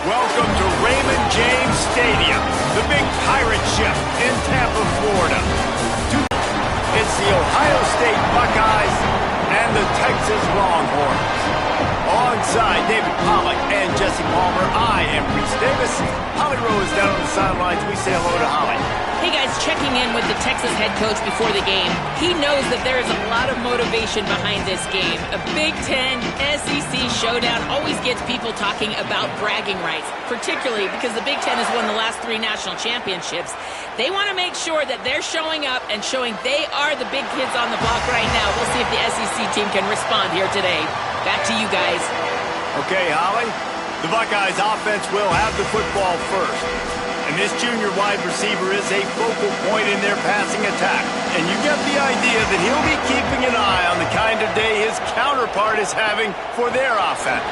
Welcome to Raymond James Stadium, the big pirate ship in Tampa, Florida. It's the Ohio State Buckeyes and the Texas Longhorns. Alongside David Pollack and Jesse Palmer, I am Reese Davis. Holly Rose down on the sidelines. We say hello to Holly. Hey guys, checking in with the Texas head coach before the game. He knows that there is a lot of motivation behind this game. A Big Ten SEC showdown always gets people talking about bragging rights, particularly because the Big Ten has won the last 3 national championships. They want to make sure that they're showing up and showing they are the big kids on the block right now. We'll see if the SEC team can respond here today. Back to you guys. Okay, Holly. The Buckeyes offense will have the football first. And this junior wide receiver is a focal point in their passing attack. And you get the idea that he'll be keeping an eye on the kind of day his counterpart is having for their offense.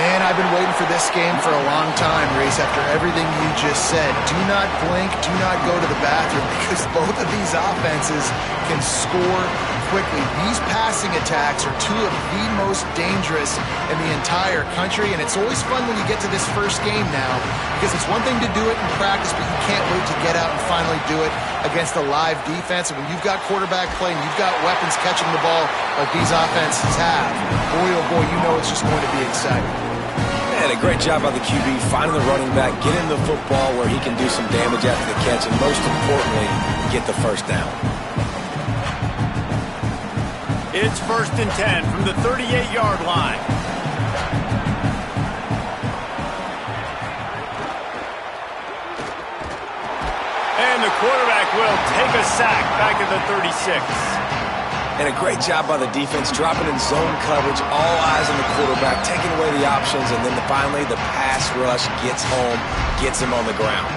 Man, I've been waiting for this game for a long time, Reese, after everything you just said. Do not blink, do not go to the bathroom, because both of these offenses can score quickly. These passing attacks are 2 of the most dangerous in the entire country, and it's always fun when you get to this first game now, because it's one thing to do it in practice, but you can't wait to get out and finally do it against a live defense. And when you've got quarterback play and you've got weapons catching the ball like these offenses have, boy, oh boy, you know it's just going to be exciting. And a great job by the QB, finding the running back, getting the football where he can do some damage after the catch, and most importantly, get the first down. It's 1st and 10 from the 38-yard line. And the quarterback will take a sack back at the 36. And a great job by the defense, dropping in zone coverage, all eyes on the quarterback, taking away the options, and then finally the pass rush gets home, gets him on the ground.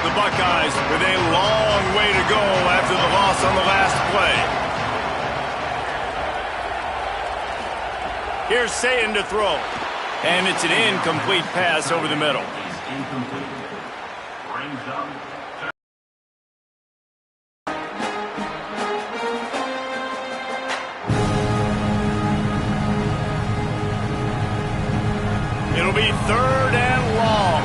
The Buckeyes with a long way to go after the loss on the last play. Here's Sayin to throw. And it's an incomplete pass over the middle. It'll be 3rd and long.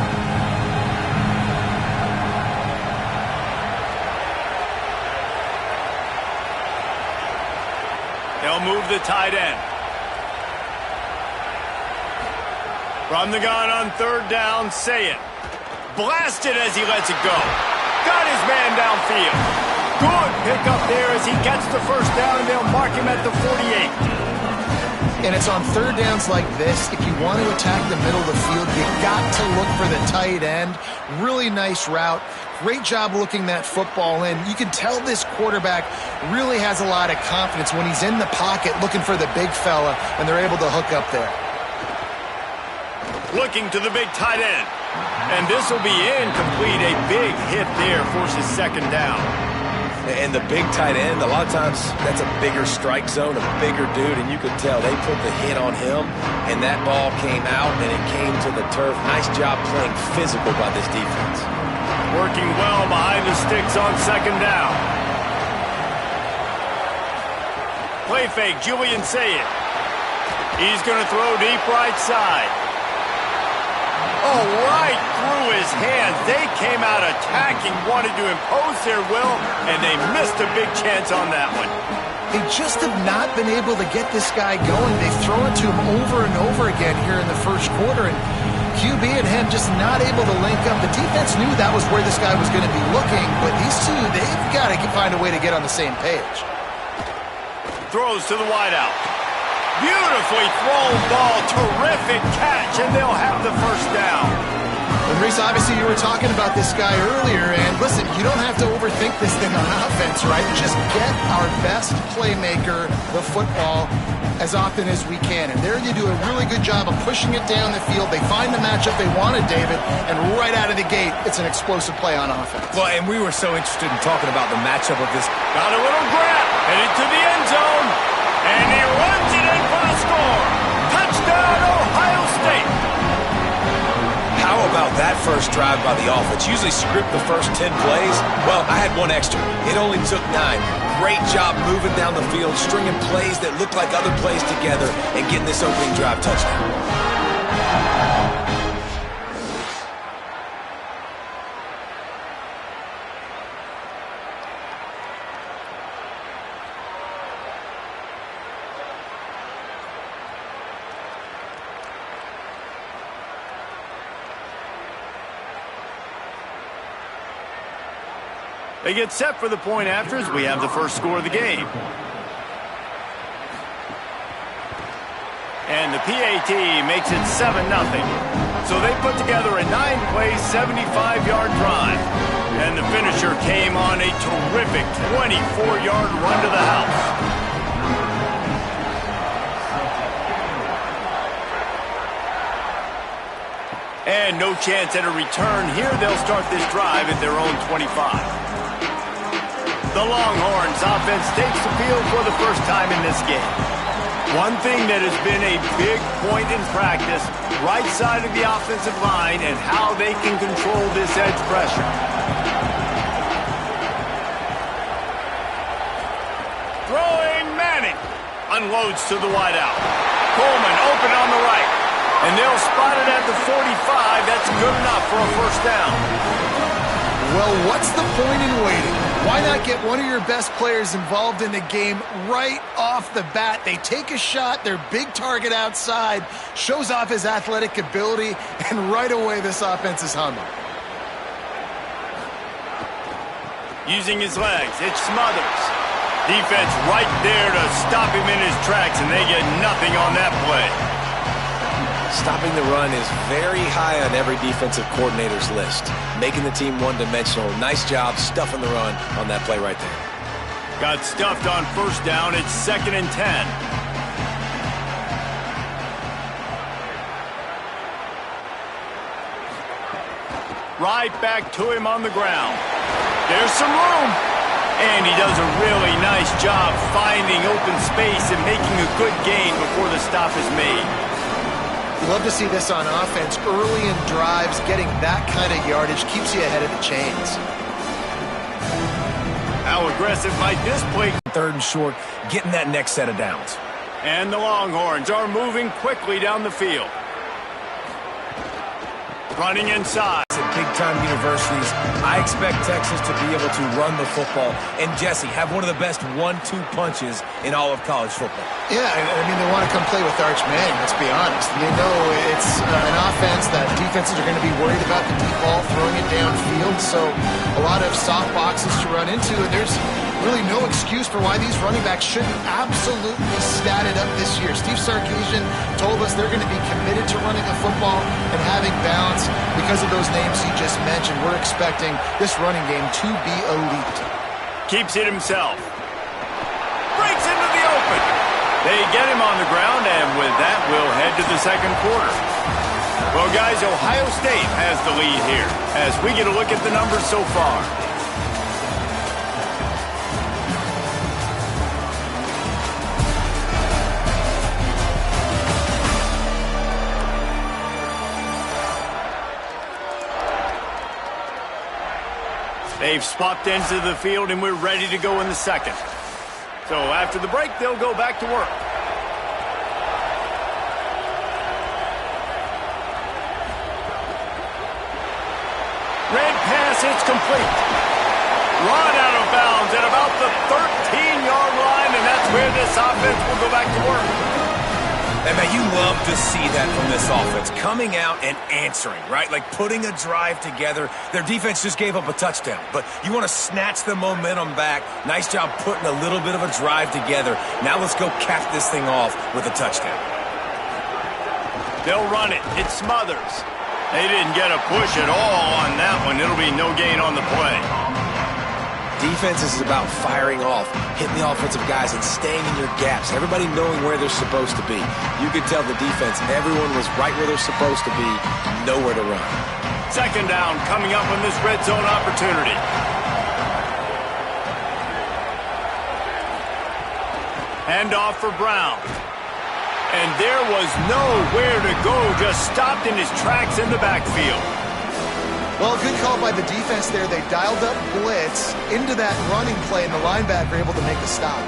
They'll move the tight end. From the gun on 3rd down, Sayin. Blasted as he lets it go. Got his man downfield. Good pickup there as he gets the first down, and they'll mark him at the 48. And it's on 3rd downs like this, if you want to attack the middle of the field, you got to look for the tight end. Really nice route. Great job looking that football in. You can tell this quarterback really has a lot of confidence when he's in the pocket looking for the big fella, and they're able to hook up there. Looking to the big tight end. And this will be incomplete. A big hit there forces 2nd down. And the big tight end, a lot of times that's a bigger strike zone, a bigger dude, and you could tell they put the hit on him, and that ball came out, and it came to the turf. Nice job playing physical by this defense. Working well behind the sticks on 2nd down. Play fake, Julian Sayin. He's going to throw deep right side. Oh, right through his hands. They came out attacking, wanted to impose their will, and they missed a big chance on that one. They just have not been able to get this guy going. They've thrown it to him over and over again here in the first quarter, and QB and him just not able to link up. The defense knew that was where this guy was going to be looking, but these two, they've got to find a way to get on the same page. Throws to the wideout. Beautifully thrown ball, terrific catch, and they'll have the first down. And Reese, obviously you were talking about this guy earlier, and listen, you don't have to overthink this thing on offense, right? Just get our best playmaker the football as often as we can. And there you do a really good job of pushing it down the field. They find the matchup they wanted, David, and right out of the gate, it's an explosive play on offense. Well, and we were so interested in talking about the matchup of this. Got a little grab, headed to the end zone, and he runs it in for the score. Touchdown, Ohio State. How about that first first drive by the offense. Usually script the first 10 plays. Well, I had one extra. It only took 9. Great job moving down the field, stringing plays that look like other plays together, and getting this opening drive touchdown. They get set for the point after as we have the first score of the game. And the PAT makes it 7-0. So they put together a 9-play, 75-yard drive. And the finisher came on a terrific 24-yard run to the house. And no chance at a return here. They'll start this drive at their own 25. The Longhorns offense takes the field for the first time in this game. One thing that has been a big point in practice, right side of the offensive line and how they can control this edge pressure. Throwing Manning. Unloads to the wideout. Coleman open on the right. And they'll spot it at the 45. That's good enough for a first down. Well, what's the point in waiting? Why not get one of your best players involved in the game right off the bat? They take a shot, their big target outside, shows off his athletic ability, and right away this offense is humming. Using his legs, it's Smothers. Defense right there to stop him in his tracks, and they get nothing on that play. Stopping the run is very high on every defensive coordinator's list. Making the team one-dimensional. Nice job stuffing the run on that play right there. Got stuffed on first down. It's 2nd and 10. Right back to him on the ground. There's some room. And he does a really nice job finding open space and making a good gain before the stop is made. Love to see this on offense. Early in drives, getting that kind of yardage keeps you ahead of the chains. How aggressive might this play? 3rd and short, getting that next set of downs. And the Longhorns are moving quickly down the field. Running inside. At big-time universities, I expect Texas to be able to run the football and, Jesse, have one of the best 1-2 punches in all of college football. Yeah, I mean, they want to come play with Arch Manning, let's be honest. You know, it's an offense that defenses are going to be worried about the deep ball, throwing it downfield, so a lot of soft boxes to run into, and there's really no excuse for why these running backs shouldn't absolutely stat it up this year. Steve Sarkisian told us they're going to be committed to running the football and having balance because of those names he just mentioned. We're expecting this running game to be elite. Keeps it himself. Breaks into the open. They get him on the ground, and with that, we'll head to the 2nd quarter. Well, guys, Ohio State has the lead here as we get a look at the numbers so far. They've swapped ends of the field, and we're ready to go in the 2nd. So after the break, they'll go back to work. Red pass, it's complete. Run out of bounds at about the 13-yard line, and that's where this offense will go back to work. And man, you love to see that from this offense. Coming out and answering, right? Like putting a drive together. Their defense just gave up a touchdown, but you want to snatch the momentum back. Nice job putting a little bit of a drive together. Now let's go cap this thing off with a touchdown. They'll run it. It's Smothers. They didn't get a push at all on that one. It'll be no gain on the play. Defense is about firing off, hitting the offensive guys, and staying in your gaps. Everybody knowing where they're supposed to be. You could tell the defense, everyone was right where they're supposed to be, nowhere to run. 2nd down coming up on this red zone opportunity. Handoff for Brown. And there was nowhere to go, just stopped in his tracks in the backfield. Well, good call by the defense there. They dialed up blitz into that running play, and the linebacker able to make the stop.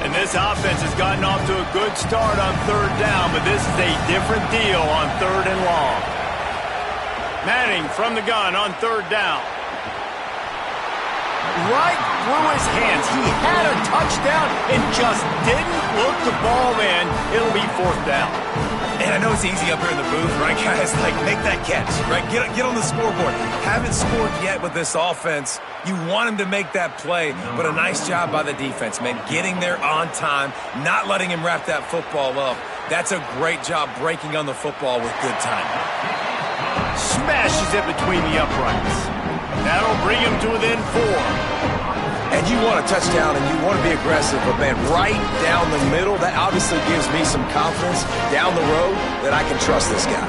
And this offense has gotten off to a good start on third down, but this is a different deal on third and long. Manning from the gun on third down. Right through his hands. He had a touchdown and just didn't look the ball in. It'll be fourth down. And I know it's easy up here in the booth, right, guys? Like, make that catch, right? Get on the scoreboard. Haven't scored yet with this offense. You want him to make that play, but a nice job by the defense, man. Getting there on time, not letting him wrap that football up. That's a great job breaking on the football with good timing. Smashes it between the uprights. That'll bring him to within 4. And you want a touchdown and you want to be aggressive, but man, right down the middle, that obviously gives me some confidence down the road that I can trust this guy.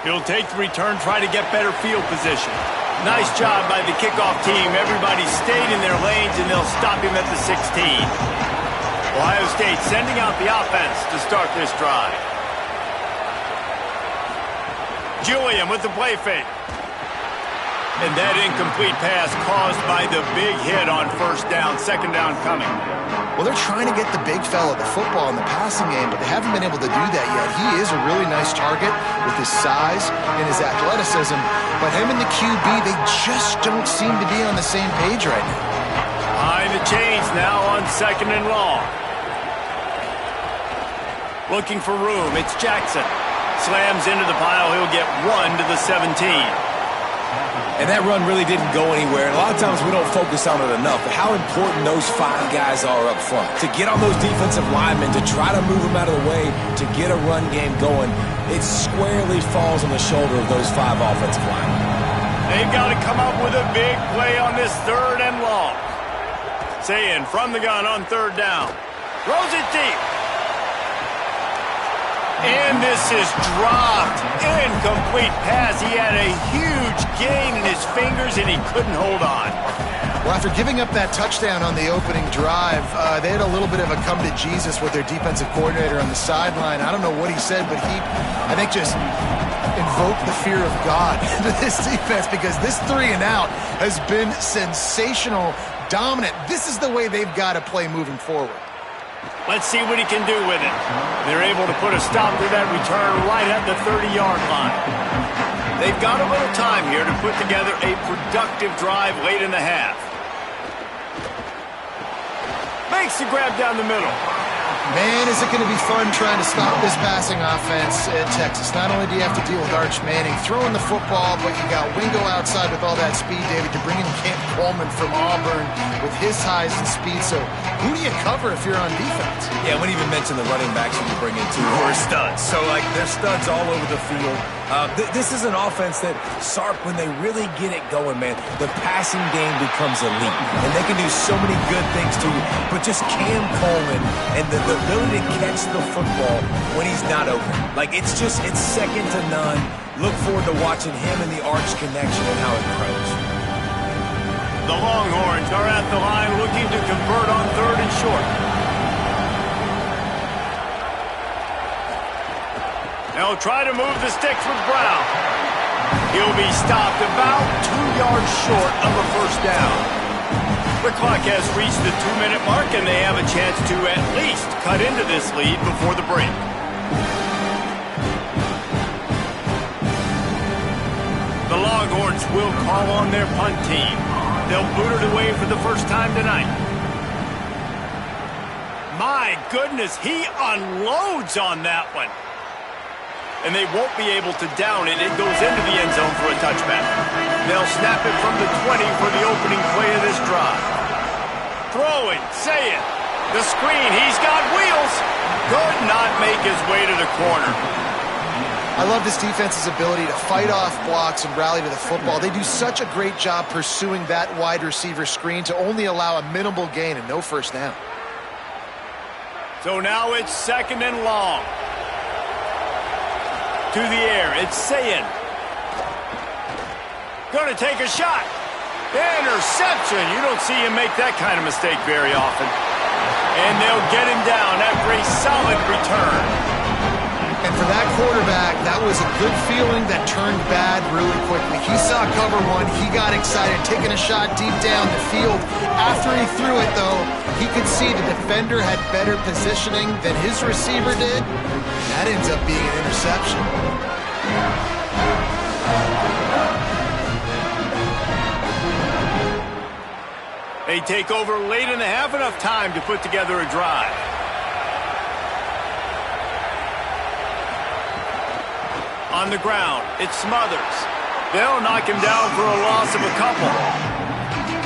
He'll take the return, try to get better field position. Nice job by the kickoff team. Everybody stayed in their lanes, and they'll stop him at the 16. Ohio State sending out the offense to start this drive. Julian with the play fake. And that incomplete pass caused by the big hit on first down, second down coming. Well, they're trying to get the big fella the football in the passing game, but they haven't been able to do that yet. He is a really nice target with his size and his athleticism, but him and the QB, they just don't seem to be on the same page right now. Behind the chains now on second and long. Looking for room, it's Jackson. Slams into the pile, he'll get 1 to the 17. And that run really didn't go anywhere. And a lot of times we don't focus on it enough, but how important those 5 guys are up front. To get on those defensive linemen, to try to move them out of the way, to get a run game going, it squarely falls on the shoulder of those 5 offensive linemen. They've got to come up with a big play on this third and long. Sayin from the gun on third down. Throws it deep. And this is dropped. Incomplete pass. He had a huge gain in his fingers, and he couldn't hold on. Well, after giving up that touchdown on the opening drive, they had a little bit of a come to Jesus with their defensive coordinator on the sideline. I don't know what he said, but he, I think, just invoked the fear of God into this defense, because this 3 and out has been sensational, dominant. This is the way they've got to play moving forward. Let's see what he can do with it. They're able to put a stop to that return right at the 30-yard line. They've got a little time here to put together a productive drive late in the half. Makes the grab down the middle. Man, is it going to be fun trying to stop this passing offense at Texas. Not only do you have to deal with Arch Manning throwing the football, but you got Wingo outside with all that speed, David. You're bringing Cam Coleman from Auburn with his size and speed. So who do you cover if you're on defense? Yeah, we didn't even mention the running backs when you bring in 2 who are studs. So, like, they're studs all over the field. This is an offense that, Sark, when they really get it going, man, the passing game becomes elite. And they can do so many good things to you. But just Cam Coleman and the ability to catch the football when he's not open. Like, it's second to none. Look forward to watching him and the Arch connection and how it grows. The Longhorns are at the line looking to convert on third and short. They'll try to move the sticks with Brown. He'll be stopped about 2 yards short of a first down. The clock has reached the 2-minute mark, and they have a chance to at least cut into this lead before the break. The Longhorns will call on their punt team. They'll boot it away for the first time tonight. My goodness, he unloads on that one. And they won't be able to down it. It goes into the end zone for a touchback. They'll snap it from the 20 for the opening play of this drive. Throwing, Sayin. The screen, he's got wheels. Could not make his way to the corner. I love this defense's ability to fight off blocks and rally to the football. They do such a great job pursuing that wide receiver screen to only allow a minimal gain and no first down. So now it's second and long. To the air, it's Sayin. Going to take a shot. Interception. You don't see him make that kind of mistake very often. And they'll get him down after a solid return. And for that quarterback, that was a good feeling that turned bad really quickly. He saw cover one. He got excited, taking a shot deep down the field. After he threw it, though, he could see the defender had better positioning than his receiver did. That ends up being an interception. They take over late in the half, enough time to put together a drive. On the ground, it's Smothers. They'll knock him down for a loss of a couple.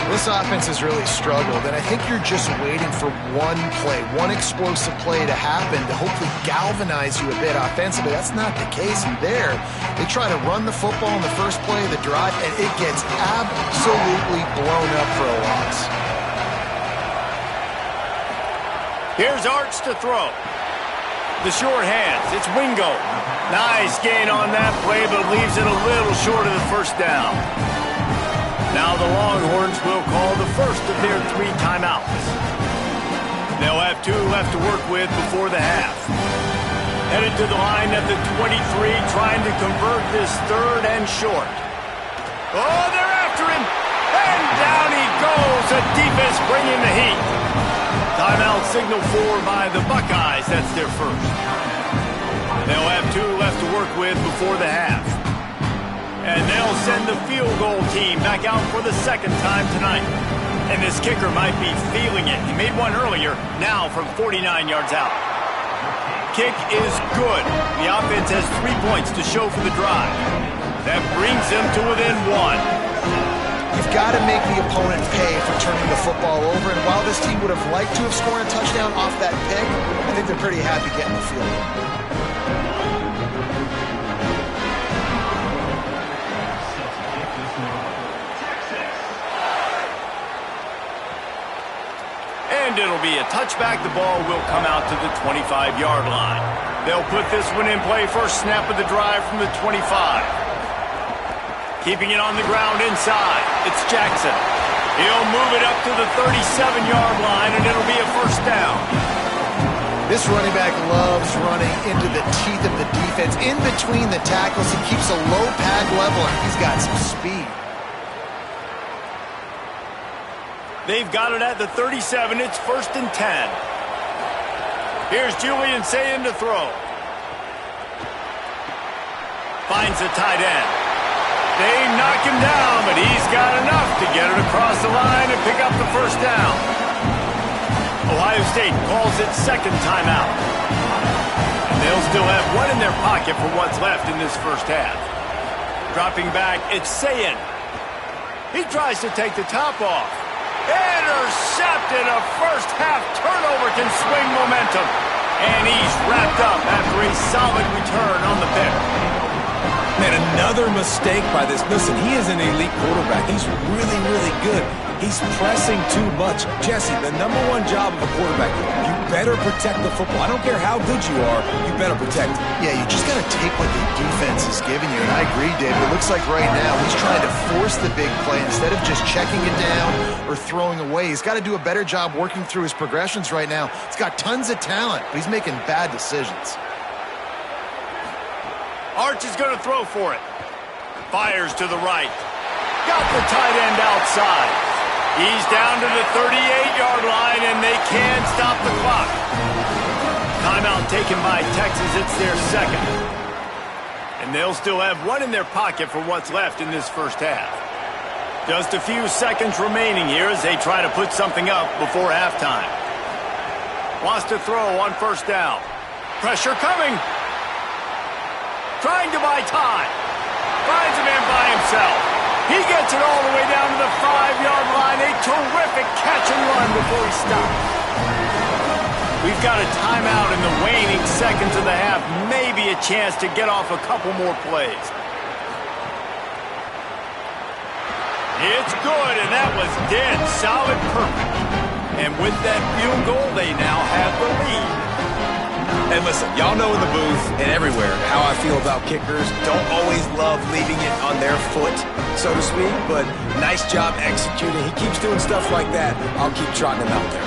This offense has really struggled, and I think you're just waiting for one play, one explosive play to happen to hopefully galvanize you a bit offensively. That's not the case. And there, they try to run the football in the first play of the drive, and it gets absolutely blown up for a loss. Here's Arch to throw. The short hands, it's Wingo. Nice gain on that play, but leaves it a little short of the first down. Now the Longhorns will call the first of their 3 timeouts. They'll have 2 left to work with before the half. Headed to the line at the 23, trying to convert this 3rd and short. Oh, they're after him! And down he goes! The defense bringing the heat. Timeout signal for by the Buckeyes. That's their first. They'll have 2 left to work with before the half. And they'll send the field goal team back out for the 2nd time tonight. And this kicker might be feeling it. He made one earlier, now from 49 yards out. Kick is good. The offense has 3 points to show for the drive. That brings them to within 1. You've got to make the opponent pay for turning the football over. And while this team would have liked to have scored a touchdown off that pick, I think they're pretty happy getting the field goal. And it'll be a touchback. The ball will come out to the 25-yard line. They'll put this one in play. First snap of the drive from the 25. Keeping it on the ground inside. It's Jackson. He'll move it up to the 37-yard line, and it'll be a first down. This running back loves running into the teeth of the defense. In between the tackles, he keeps a low pad level, and he's got some speed. They've got it at the 37. It's 1st and 10. Here's Julian Sayin to throw. Finds the tight end. They knock him down, but he's got enough to get it across the line and pick up the first down. Ohio State calls its 2nd timeout. And they'll still have 1 in their pocket for what's left in this first half. Dropping back, it's Sayin. He tries to take the top off. Intercepted. A first half turnover can swing momentum. And he's wrapped up after a solid return on the pick. Man, another mistake by this. Listen, he is an elite quarterback. He's really, really good. He's pressing too much. Jesse, the #1 job of a quarterback, you better protect the football. I don't care how good you are, you better protect it. Yeah, you just got to take what the defense is giving you. And I agree, David. It looks like right now he's trying to force the big play instead of just checking it down or throwing away. He's got to do a better job working through his progressions right now. He's got tons of talent, but he's making bad decisions. Arch is going to throw for it. Fires to the right. Got the tight end outside. He's down to the 38-yard line, and they can't stop the clock. Timeout taken by Texas. It's their 2nd. And they'll still have 1 in their pocket for what's left in this first half. Just a few seconds remaining here as they try to put something up before halftime. Wants to throw on first down. Pressure coming. Trying to buy time. Finds a man by himself. He gets it all the way down to the 5-yard line. A terrific catch and run before he stops. We've got a timeout in the waning seconds of the half. Maybe a chance to get off a couple more plays. It's good, and that was dead solid perfect. And with that field goal, they now have the lead. And listen, y'all know in the booth and everywhere how I feel about kickers. Don't always love leaving it on their foot, so to speak, but nice job executing. He keeps doing stuff like that. I'll keep trotting him out there.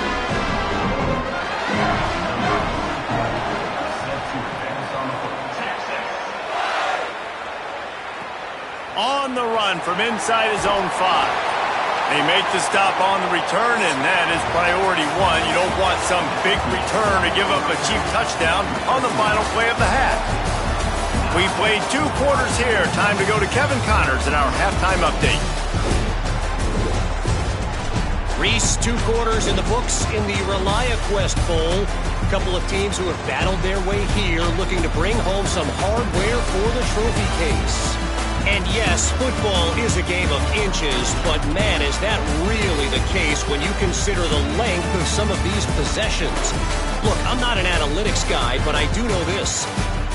On the run from inside his own 5. They make the stop on the return, and that is priority 1. You don't want some big return to give up a cheap touchdown on the final play of the half. We played 2 quarters here. Time to go to Kevin Connors in our halftime update. Reese, 2 quarters in the books in the ReliaQuest Bowl. A couple of teams who have battled their way here, looking to bring home some hardware for the trophy case. And yes, football is a game of inches, but man, is that really the case when you consider the length of some of these possessions. Look, I'm not an analytics guy, but I do know this.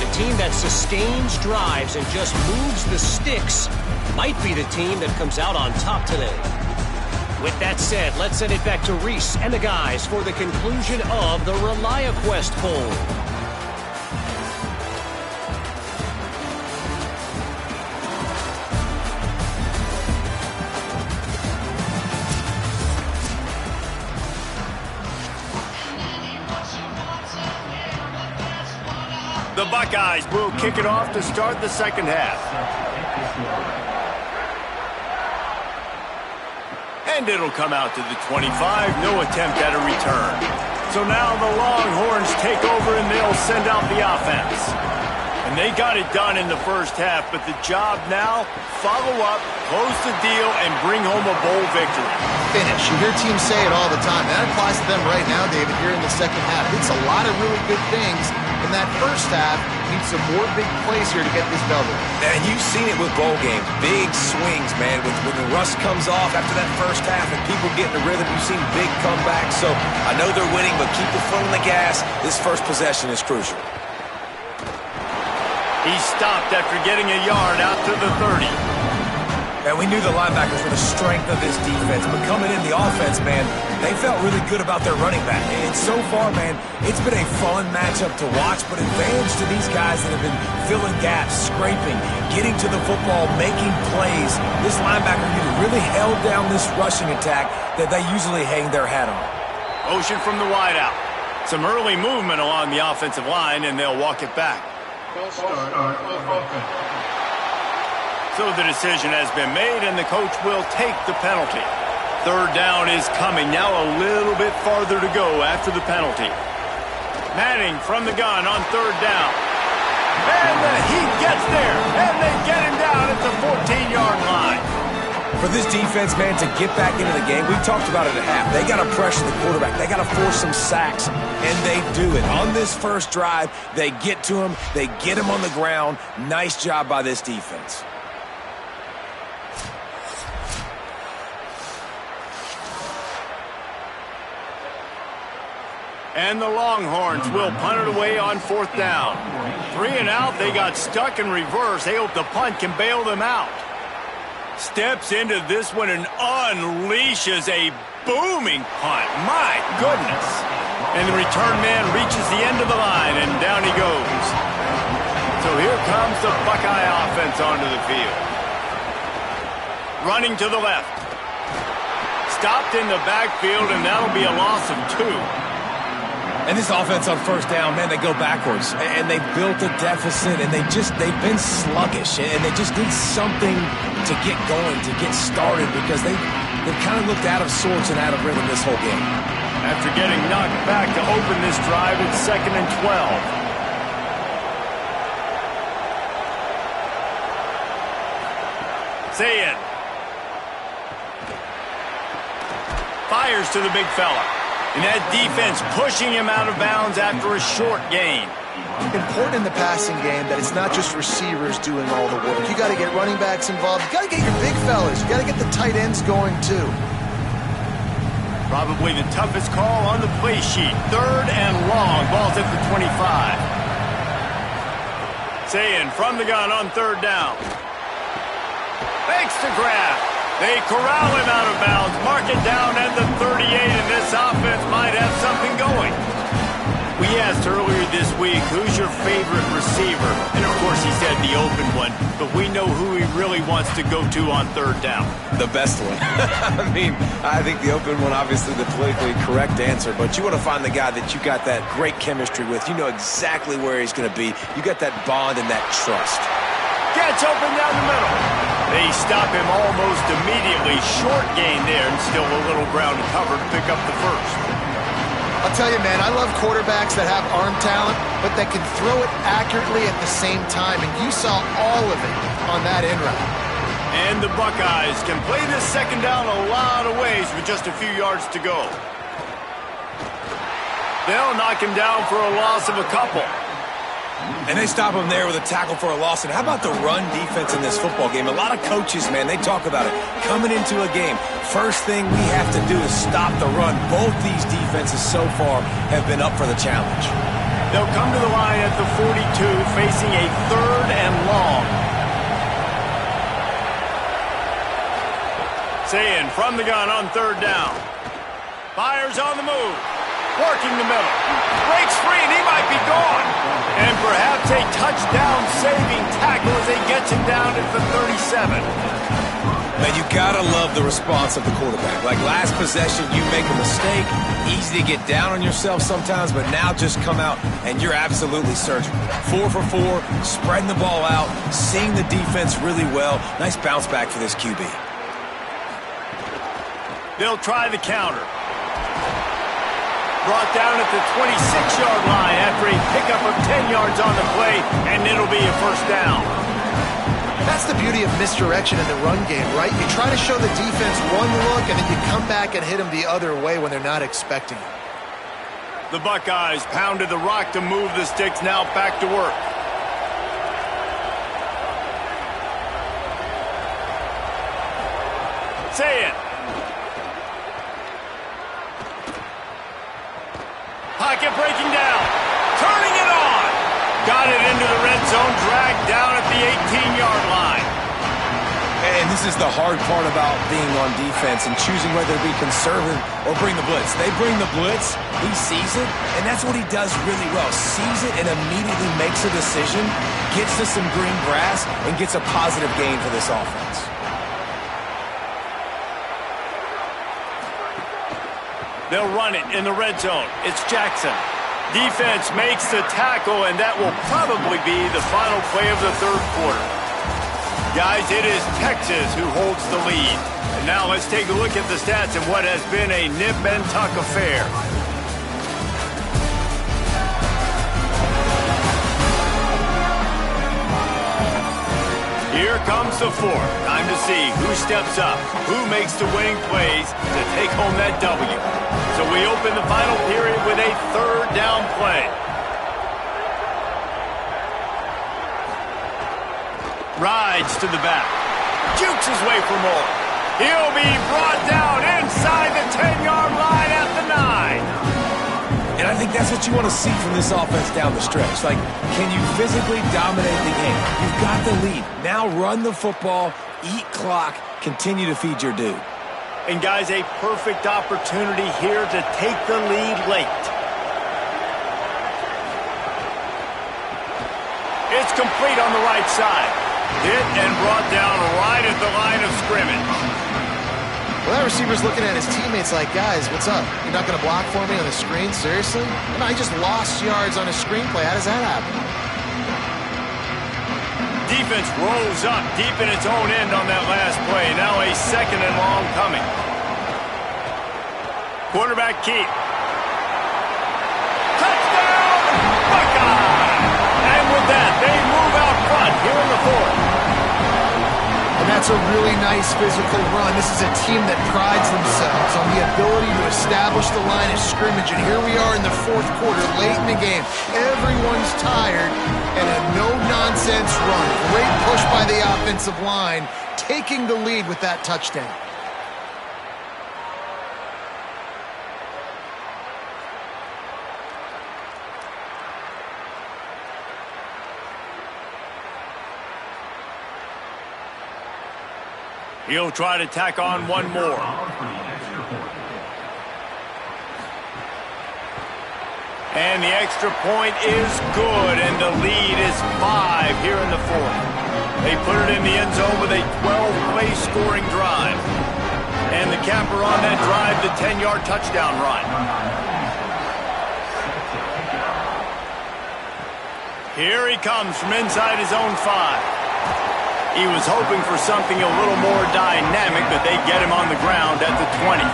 The team that sustains drives and just moves the sticks might be the team that comes out on top today. With that said, let's send it back to Reese and the guys for the conclusion of the ReliaQuest Bowl. The Buckeyes will kick it off to start the second half. And it'll come out to the 25. No attempt at a return. So now the Longhorns take over and they'll send out the offense. And they got it done in the first half, but the job now, follow up, close the deal, and bring home a bowl victory. Finish. You hear teams say it all the time. That applies to them right now, David, here in the second half. It's a lot of really good things in that first half. Need some more big plays here to get this W. And you've seen it with bowl games. Big swings, man. When the rust comes off after that first half and people get in the rhythm, you've seen big comebacks. So I know they're winning, but keep the foot on the gas. This first possession is crucial. He stopped after getting a yard out to the 30. And we knew the linebackers were the strength of this defense, but coming in the offense, man, they felt really good about their running back. And so far, man, it's been a fun matchup to watch, but advantage to these guys that have been filling gaps, scraping, getting to the football, making plays. This linebacker unit really held down this rushing attack that they usually hang their hat on. Motion from the wideout. Some early movement along the offensive line, and they'll walk it back. So the decision has been made, and the coach will take the penalty. Third down is coming. Now a little bit farther to go after the penalty. Manning from the gun on third down. And he gets there, and they get him down at the 14-yard line. For this defense, man, to get back into the game, we talked about it at half. They got to pressure the quarterback. They got to force some sacks, and they do it. On this first drive, they get to him. They get him on the ground. Nice job by this defense. And the Longhorns will punt it away on fourth down. 3 and out, they got stuck in reverse. They hope the punt can bail them out. Steps into this one and unleashes a booming punt. My goodness. And the return man reaches the end of the line, and down he goes. So here comes the Buckeye offense onto the field. Running to the left. Stopped in the backfield, and that'll be a loss of 2. And this offense on first down, man, they go backwards. And they built a deficit, and they've been sluggish. And they just need something to get going, to get started, because they've kind of looked out of sorts and out of rhythm this whole game. After getting knocked back to open this drive, it's 2nd and 12. Sayed fires to the big fella. And that defense pushing him out of bounds after a short gain. Important in the passing game that it's not just receivers doing all the work. You got to get running backs involved. You got to get your big fellas. You got to get the tight ends going too. Probably the toughest call on the play sheet. 3rd and long. Ball's at the 25. Sayed from the gun on 3rd down. Fakes to grab. They corral him out of bounds, mark it down at the 38, and this offense might have something going. We asked asked earlier this week, who's your favorite receiver? And of course he said the open one, but we know who he really wants to go to on third down. The best one. I mean, I think the open one, obviously the politically correct answer, but you want to find the guy that you got that great chemistry with. You know exactly where he's going to be. You got that bond and that trust. Gets open down the middle. They stop him almost immediately. Short gain there, and still a little ground to cover to pick up the first. I'll tell you, man, I love quarterbacks that have arm talent, but that can throw it accurately at the same time, and you saw all of it on that in route. And the Buckeyes can play this second down a lot of ways with just a few yards to go. They'll knock him down for a loss of a couple. And they stop him there with a tackle for a loss. And how about the run defense in this football game? A lot of coaches, man, they talk about it. Coming into a game, first thing we have to do is stop the run. Both these defenses so far have been up for the challenge. They'll come to the line at the 42, facing a third and long. Sayin from the gun on third down. Fires on the move. Working the middle. Breaks free, and he might be gone. And perhaps a touchdown-saving tackle as he gets him down at the 37. Man, you gotta love the response of the quarterback. Like last possession, you make a mistake. Easy to get down on yourself sometimes, but now just come out and you're absolutely surgical. 4 for 4, spreading the ball out, seeing the defense really well. Nice bounce back for this QB. They'll try the counter. Brought down at the 26-yard line after a pickup of 10 yards on the play, and it'll be a first down. That's the beauty of misdirection in the run game, right? You try to show the defense one look, and then you come back and hit them the other way when they're not expecting it. The Buckeyes pounded the rock to move the sticks, now back to work. Say it. Pocket breaking down. Turning it on. Got it into the red zone, dragged down at the 18-yard line. And this is the hard part about being on defense and choosing whether to be conservative or bring the blitz. They bring the blitz, he sees it, and that's what he does really well. Sees it and immediately makes a decision, gets to some green grass, and gets a positive gain for this offense. They'll run it in the red zone. It's Jackson. Defense makes the tackle, and that will probably be the final play of the third quarter. Guys, it is Texas who holds the lead. And now let's take a look at the stats in what has been a nip-and-tuck affair. Here comes the fourth. Time to see who steps up, who makes the winning plays to take home that W. So we open the final period with a third down play. Rides to the back. Jukes his way for more. He'll be brought down inside the 10-yard line at the 9. And I think that's what you want to see from this offense down the stretch. Like, can you physically dominate the game? You've got the lead. Now run the football, eat clock, continue to feed your dude. And guys, a perfect opportunity here to take the lead late. It's complete on the right side. Hit and brought down right at the line of scrimmage. Well, that receiver's looking at his teammates like, guys, what's up? You're not going to block for me on the screen? Seriously? No, he just lost yards on a screenplay. How does that happen? Defense rolls up deep in its own end on that last play. Now a second and long coming. Quarterback keep. Touchdown, Buckeye! And with that, they move out front here in the fourth. And that's a really nice physical run. This is a team that prides themselves on the ability to establish the line of scrimmage. And here we are in the fourth quarter, late in the game. Everyone's tired, and a no-nonsense run. Great push by the offensive line, taking the lead with that touchdown. He'll try to tack on one more. And the extra point is good, and the lead is 5 here in the fourth. They put it in the end zone with a 12-play scoring drive. And the capper on that drive, the 10-yard touchdown run. Here he comes from inside his own 5. He was hoping for something a little more dynamic, but they get him on the ground at the 20.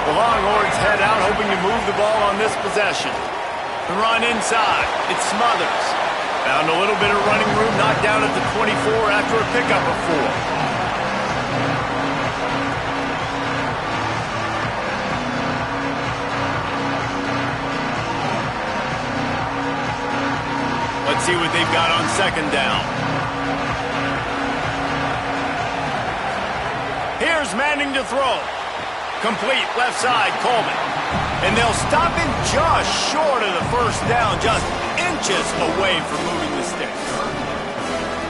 The Longhorns head out, hoping to move the ball on this possession. The run inside. It Smothers. Found a little bit of running room, knocked down at the 24 after a pickup of 4. Let's see what they've got on second down. Here's Manning to throw. Complete, left side, Coleman. And they'll stop him just short of the first down, just inches away from moving the sticks.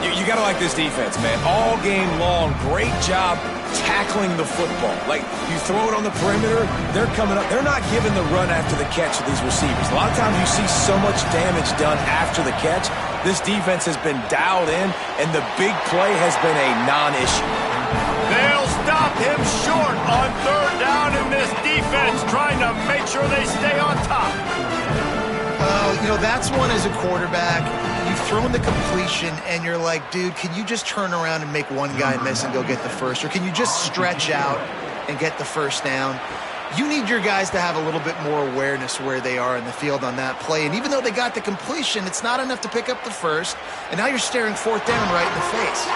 You got to like this defense, man. All game long, great job tackling the football. Like, you throw it on the perimeter, they're coming up. They're not giving the run after the catch to these receivers. A lot of times you see so much damage done after the catch. This defense has been dialed in, and the big play has been a non-issue. They'll stop him short on third down, and this defense trying to make sure they stay on top. You know, that's one as a quarterback. You've thrown the completion, and you're like, dude, can you just turn around and make one guy miss and go get the first? Or can you just stretch out and get the first down? You need your guys to have a little bit more awareness where they are in the field on that play. And even though they got the completion, it's not enough to pick up the first. And now you're staring fourth down right in the face.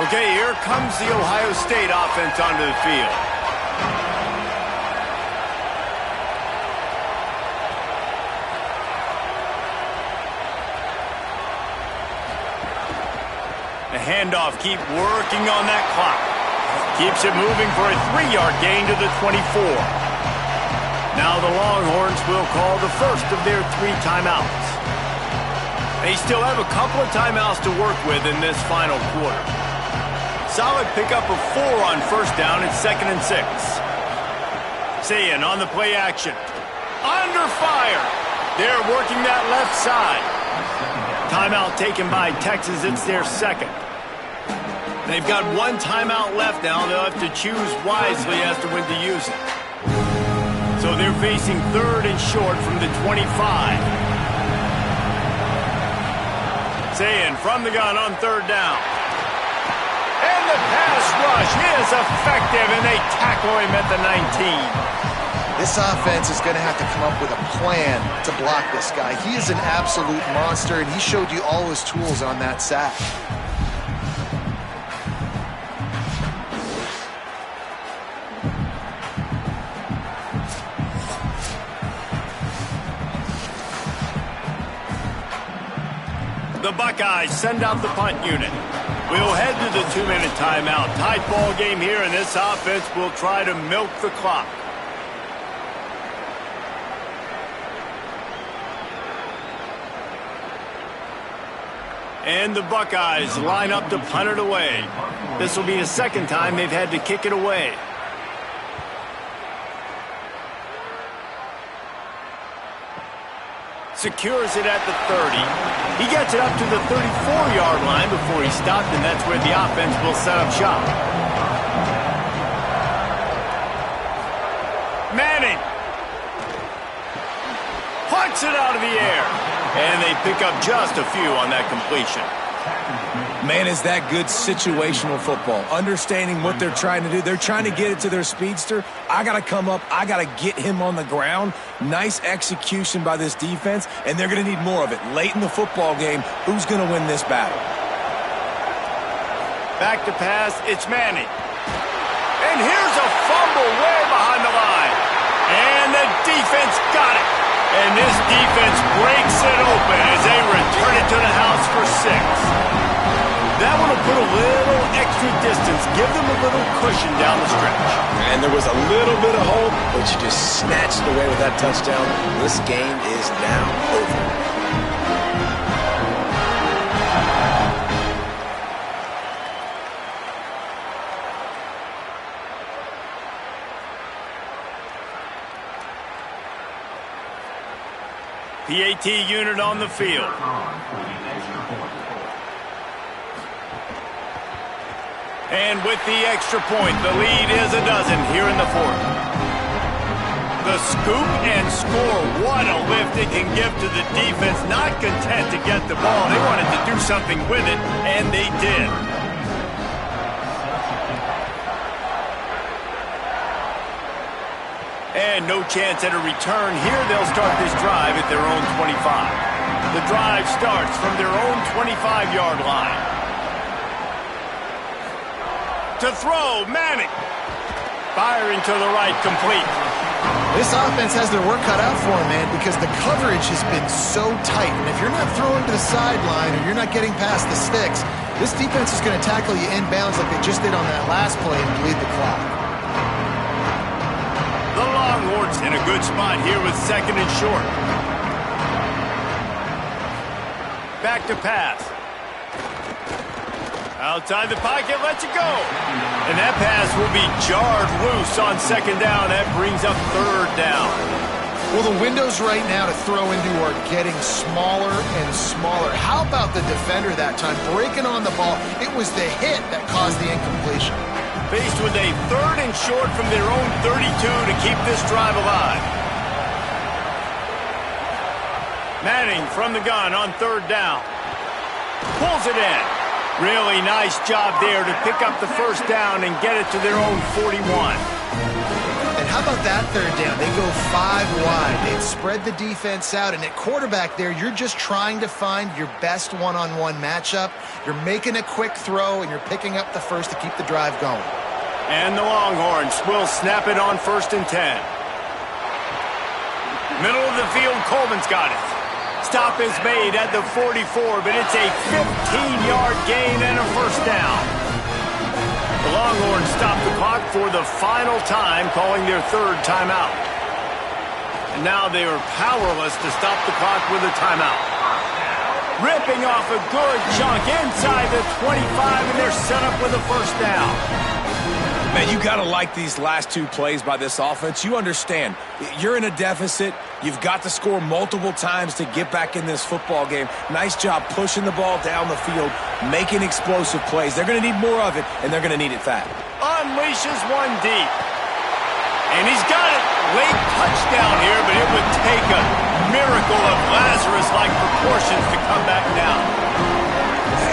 Okay, here comes the Ohio State offense onto the field. The handoff, keep working on that clock. Keeps it moving for a 3-yard gain to the 24. Now the Longhorns will call the first of their 3 timeouts. They still have a couple of timeouts to work with in this final quarter. Solid pickup of 4 on first down. It's 2nd and 6. Sayin on the play action. Under fire. They're working that left side. Timeout taken by Texas. It's their second. They've got 1 timeout left now. They'll have to choose wisely as to when to use it. So they're facing 3rd and short from the 25. Sayin from the gun on 3rd down. And the pass rush is effective, and they tackle him at the 19. This offense is going to have to come up with a plan to block this guy. He is an absolute monster, and he showed you all his tools on that sack. The Buckeyes send out the punt unit. We'll head to the 2-minute timeout. Tight ball game here, and this offense will try to milk the clock. And the Buckeyes line up to punt it away. This will be the second time they've had to kick it away. Secures it at the 30. He gets it up to the 34-yard line before he stopped, and that's where the offense will set up shop. Manning punts it out of the air, and they pick up just a few on that completion. Man, is that good situational football. Understanding what they're trying to do. They're trying to get it to their speedster. I got to come up. I got to get him on the ground. Nice execution by this defense, and they're going to need more of it. Late in the football game, who's going to win this battle? Back to pass, it's Manning. And here's a fumble way behind the line. And the defense got it. And this defense breaks it open as they return it to the house for 6. That one will put a little extra distance, give them a little cushion down the stretch. And there was a little bit of hope, but you just snatched it away with that touchdown. This game is now over. PAT unit on the field. And with the extra point, the lead is a dozen here in the fourth. The scoop and score. What a lift it can give to the defense. Not content to get the ball. They wanted to do something with it, and they did. And no chance at a return here. They'll start this drive at their own 25. The drive starts from their own 25-yard line. To throw, Manning. Firing to the right, complete. This offense has their work cut out for them, man, because the coverage has been so tight. And if you're not throwing to the sideline or you're not getting past the sticks, this defense is going to tackle you inbounds like they just did on that last play and bleed the clock. The Longhorns in a good spot here with second and short. Back to pass. Outside the pocket, lets it go. And that pass will be jarred loose on second down. That brings up third down. Well, the windows right now to throw into are getting smaller and smaller. How about the defender that time breaking on the ball? It was the hit that caused the incompletion. Faced with a third and short from their own 32 to keep this drive alive. Manning from the gun on third down. Pulls it in. Really nice job there to pick up the first down and get it to their own 41. And how about that third down? They go 5 wide. They've spread the defense out, and at quarterback there, you're just trying to find your best one-on-one matchup. You're making a quick throw, and you're picking up the first to keep the drive going. And the Longhorns will snap it on 1st and 10. Middle of the field, Coleman's got it. Stop is made at the 44, but it's a 15-yard gain and a first down. The Longhorns stop the clock for the final time, calling their third timeout. And now they are powerless to stop the clock with a timeout. Ripping off a good chunk inside the 25, and they're set up with a first down. Man, you got to like these last 2 plays by this offense. You understand, you're in a deficit. You've got to score multiple times to get back in this football game. Nice job pushing the ball down the field, making explosive plays. They're going to need more of it, and they're going to need it fast. Unleashes one deep. And he's got it. Late touchdown here, but it would take a miracle of Lazarus-like proportions to come back down.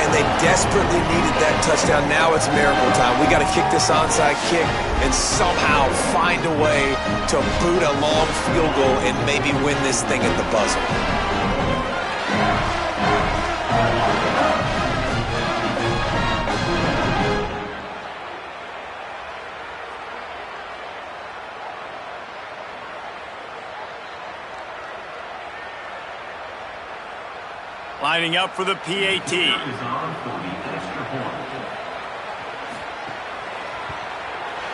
And they desperately needed that touchdown. Now it's miracle time. We got to kick this onside kick and somehow find a way to boot a long field goal and maybe win this thing at the buzzer. Lining up for the PAT.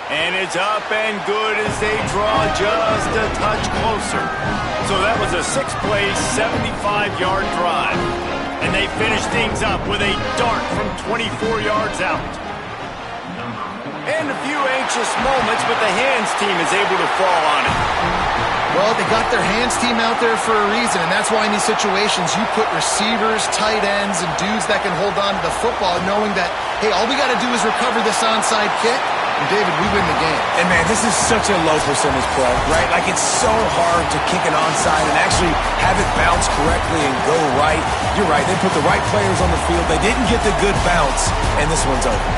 And it's up and good as they draw just a touch closer. So that was a 6-play, 75-yard drive. And they finish things up with a dart from 24 yards out. And a few anxious moments, but the hands team is able to fall on it. Well, they got their hands team out there for a reason, and that's why in these situations you put receivers, tight ends, and dudes that can hold on to the football, knowing that, hey, all we got to do is recover this onside kick, and David, we win the game. And man, this is such a low percentage play, right? Like, it's so hard to kick an onside and actually have it bounce correctly and go right. You're right, they put the right players on the field. They didn't get the good bounce, and this one's over.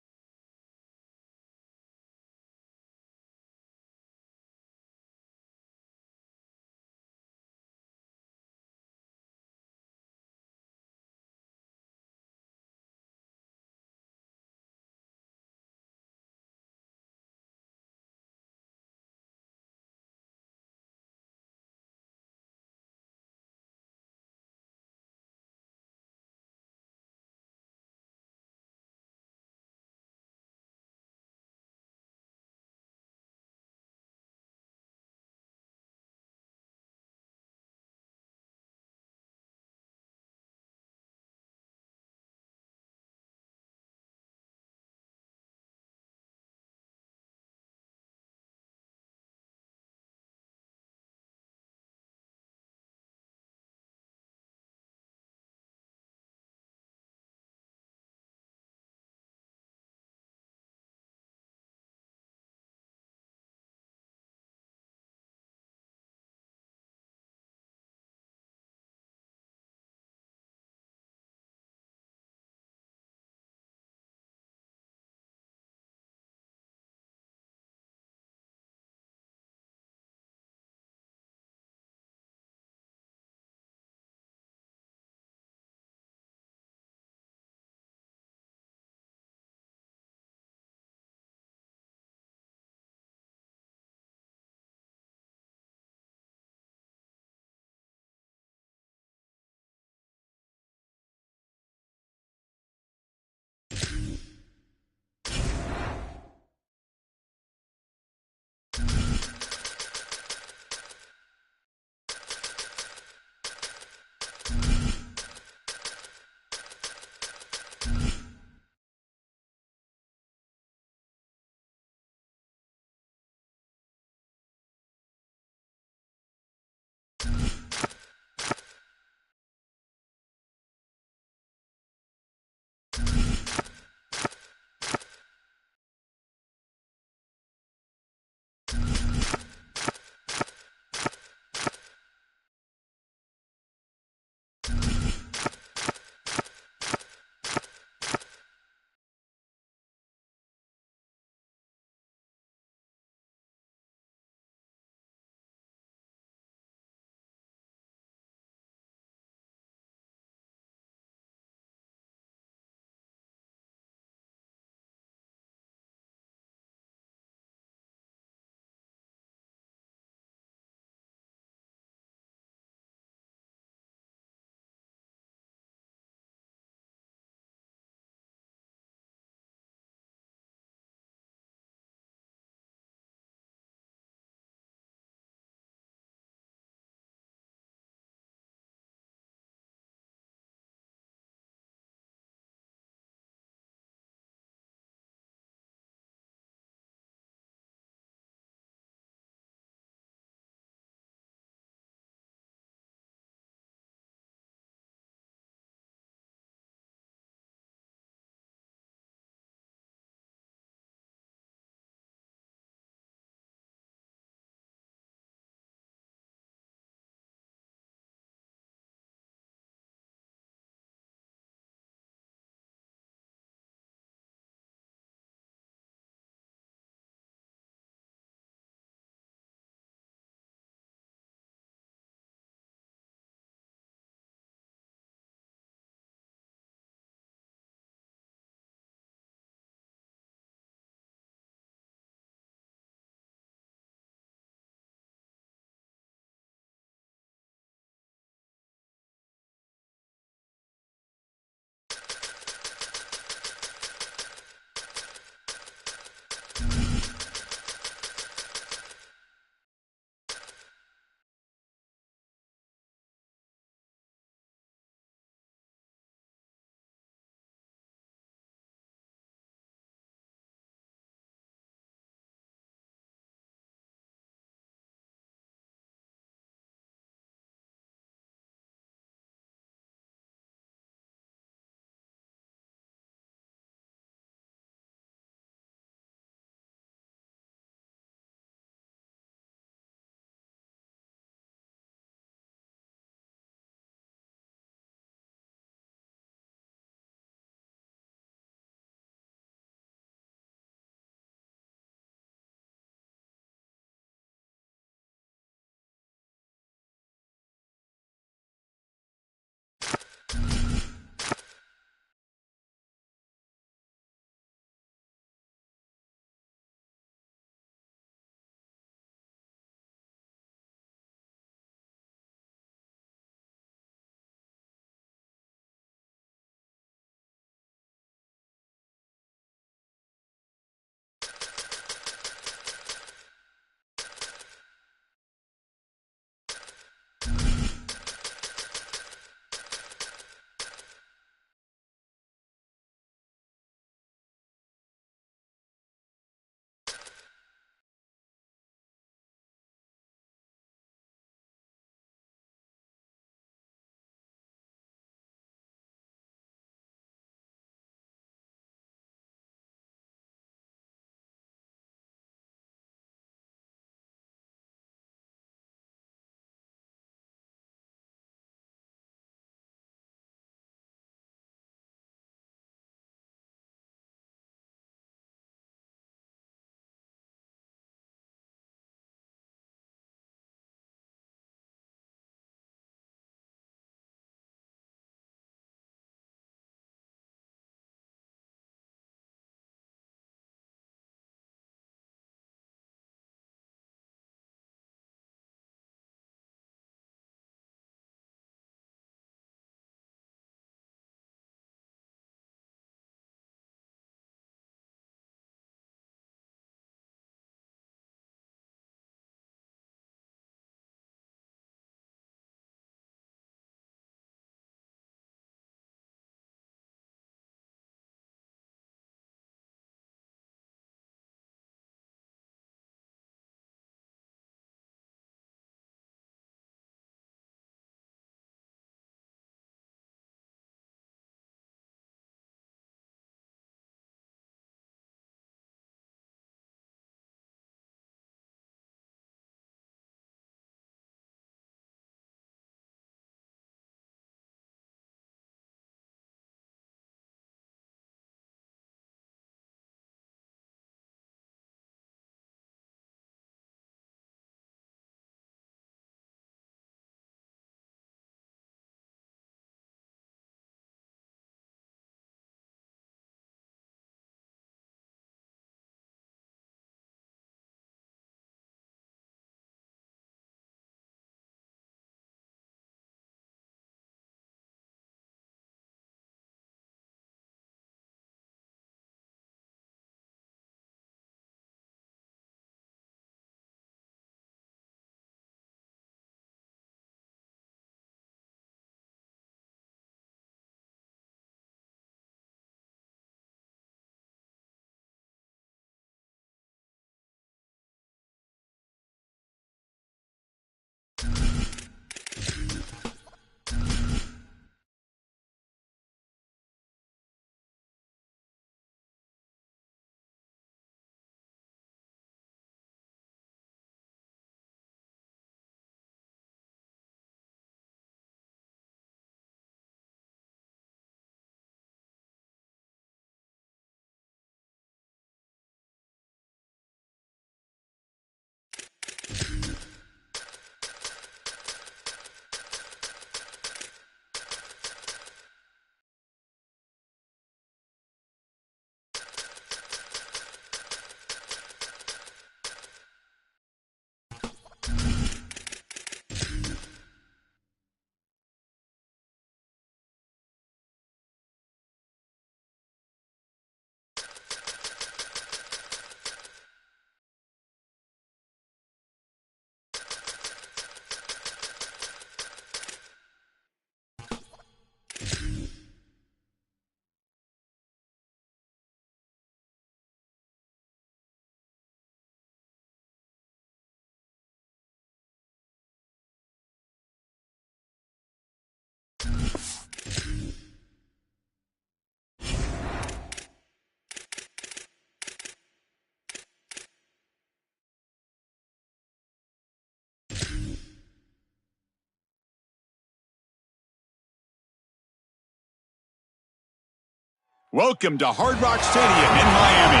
Welcome to Hard Rock Stadium in Miami.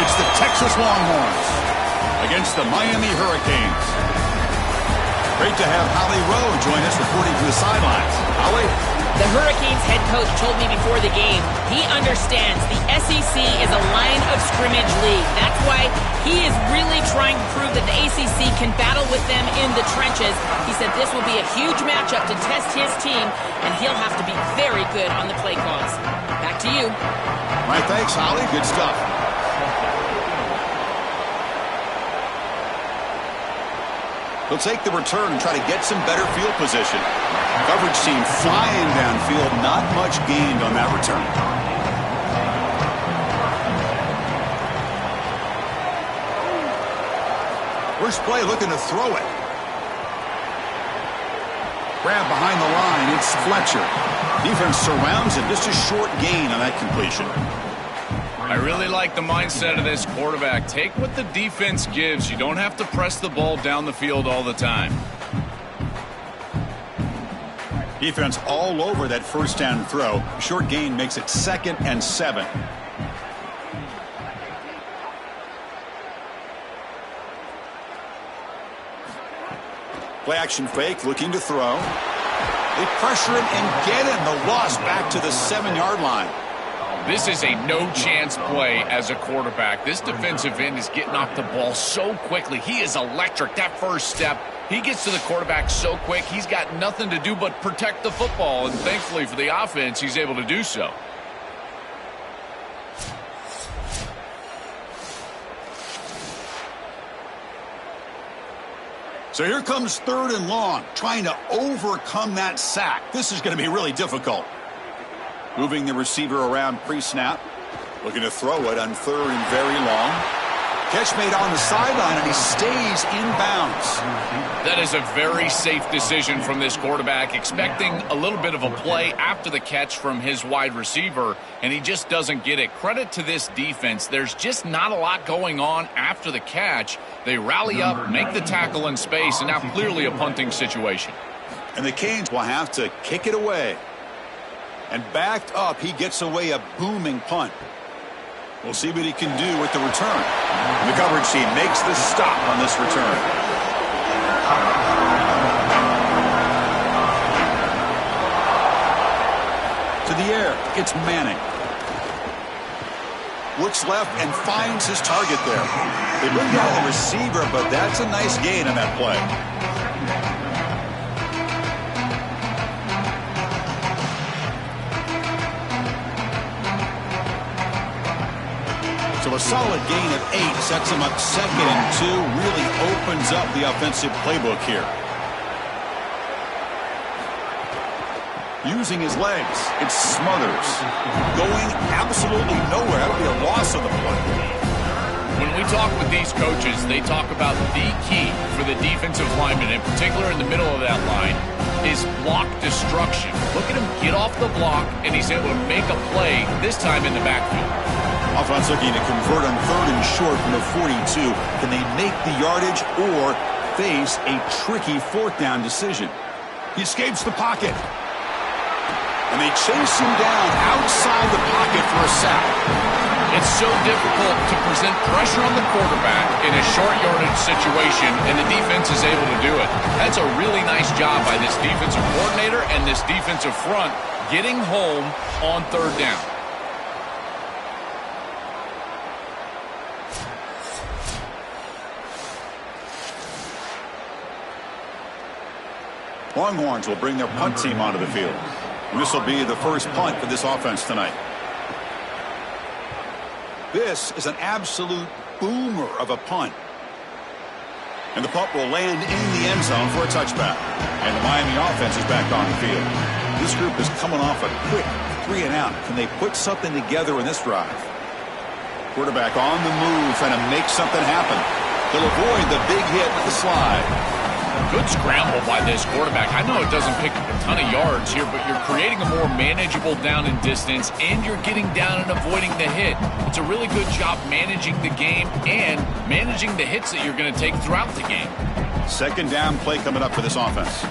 It's the Texas Longhorns against the Miami Hurricanes. Great to have Holly Rowe join us reporting from the sidelines. Holly? The Hurricanes head coach told me before the game he understands the SEC is a line of scrimmage league. That's why he is really trying to prove that the ACC can battle with them in the trenches. He said this will be a huge matchup to test his team, and he'll have to be very good on the play calls. Back to you. All right, thanks, Holly. Good stuff. He'll take the return and try to get some better field position. Coverage team flying downfield. Not much gained on that return. First play looking to throw it. Grab behind the line. It's Fletcher. Defense surrounds it. Just a short gain on that completion. I really like the mindset of this quarterback. Take what the defense gives. You don't have to press the ball down the field all the time. Defense all over that first down throw. Short gain makes it 2nd and 7. Play action fake, looking to throw. They pressure him and get him. The loss back to the 7-yard line. This is a no-chance play as a quarterback. This defensive end is getting off the ball so quickly. He is electric. That first step, he gets to the quarterback so quick, he's got nothing to do but protect the football. And thankfully for the offense, he's able to do so. So here comes 3rd and long, trying to overcome that sack. This is going to be really difficult. Moving the receiver around pre-snap. Looking to throw it on 3rd and very long. Catch made on the sideline, and he stays in bounds. That is a very safe decision from this quarterback, expecting a little bit of a play after the catch from his wide receiver, and he just doesn't get it. Credit to this defense. There's just not a lot going on after the catch. They rally up, make the tackle in space, and now clearly a punting situation. And the Canes will have to kick it away. And backed up, he gets away a booming punt. We'll see what he can do with the return. The coverage team makes the stop on this return. To the air, it's Manning. Looks left and finds his target there. They bring down the receiver, but that's a nice gain on that play. So a solid gain of 8 sets him up 2nd and 2. Really opens up the offensive playbook here. Using his legs, it's Smothers. Going absolutely nowhere. That'll be a loss of the play. When we talk with these coaches, they talk about the key for the defensive lineman, in particular in the middle of that line, is block destruction. Look at him get off the block, and he's able to make a play, this time in the backfield. Offense looking to convert on 3rd and short from the 42. Can they make the yardage or face a tricky 4th down decision? He escapes the pocket. And they chase him down outside the pocket for a sack. It's so difficult to present pressure on the quarterback in a short yardage situation, and the defense is able to do it. That's a really nice job by this defensive coordinator and this defensive front getting home on 3rd down. Longhorns will bring their punt team onto the field. And this will be the first punt for this offense tonight. This is an absolute boomer of a punt. And the punt will land in the end zone for a touchback. And the Miami offense is back on the field. This group is coming off a quick 3 and out. Can they put something together in this drive? Quarterback on the move, trying to make something happen. He'll avoid the big hit with the slide. Good scramble by this quarterback. I know it doesn't pick up a ton of yards here, but you're creating a more manageable down and distance, and you're getting down and avoiding the hit. It's a really good job managing the game and managing the hits that you're going to take throughout the game. 2nd down play coming up for this offense.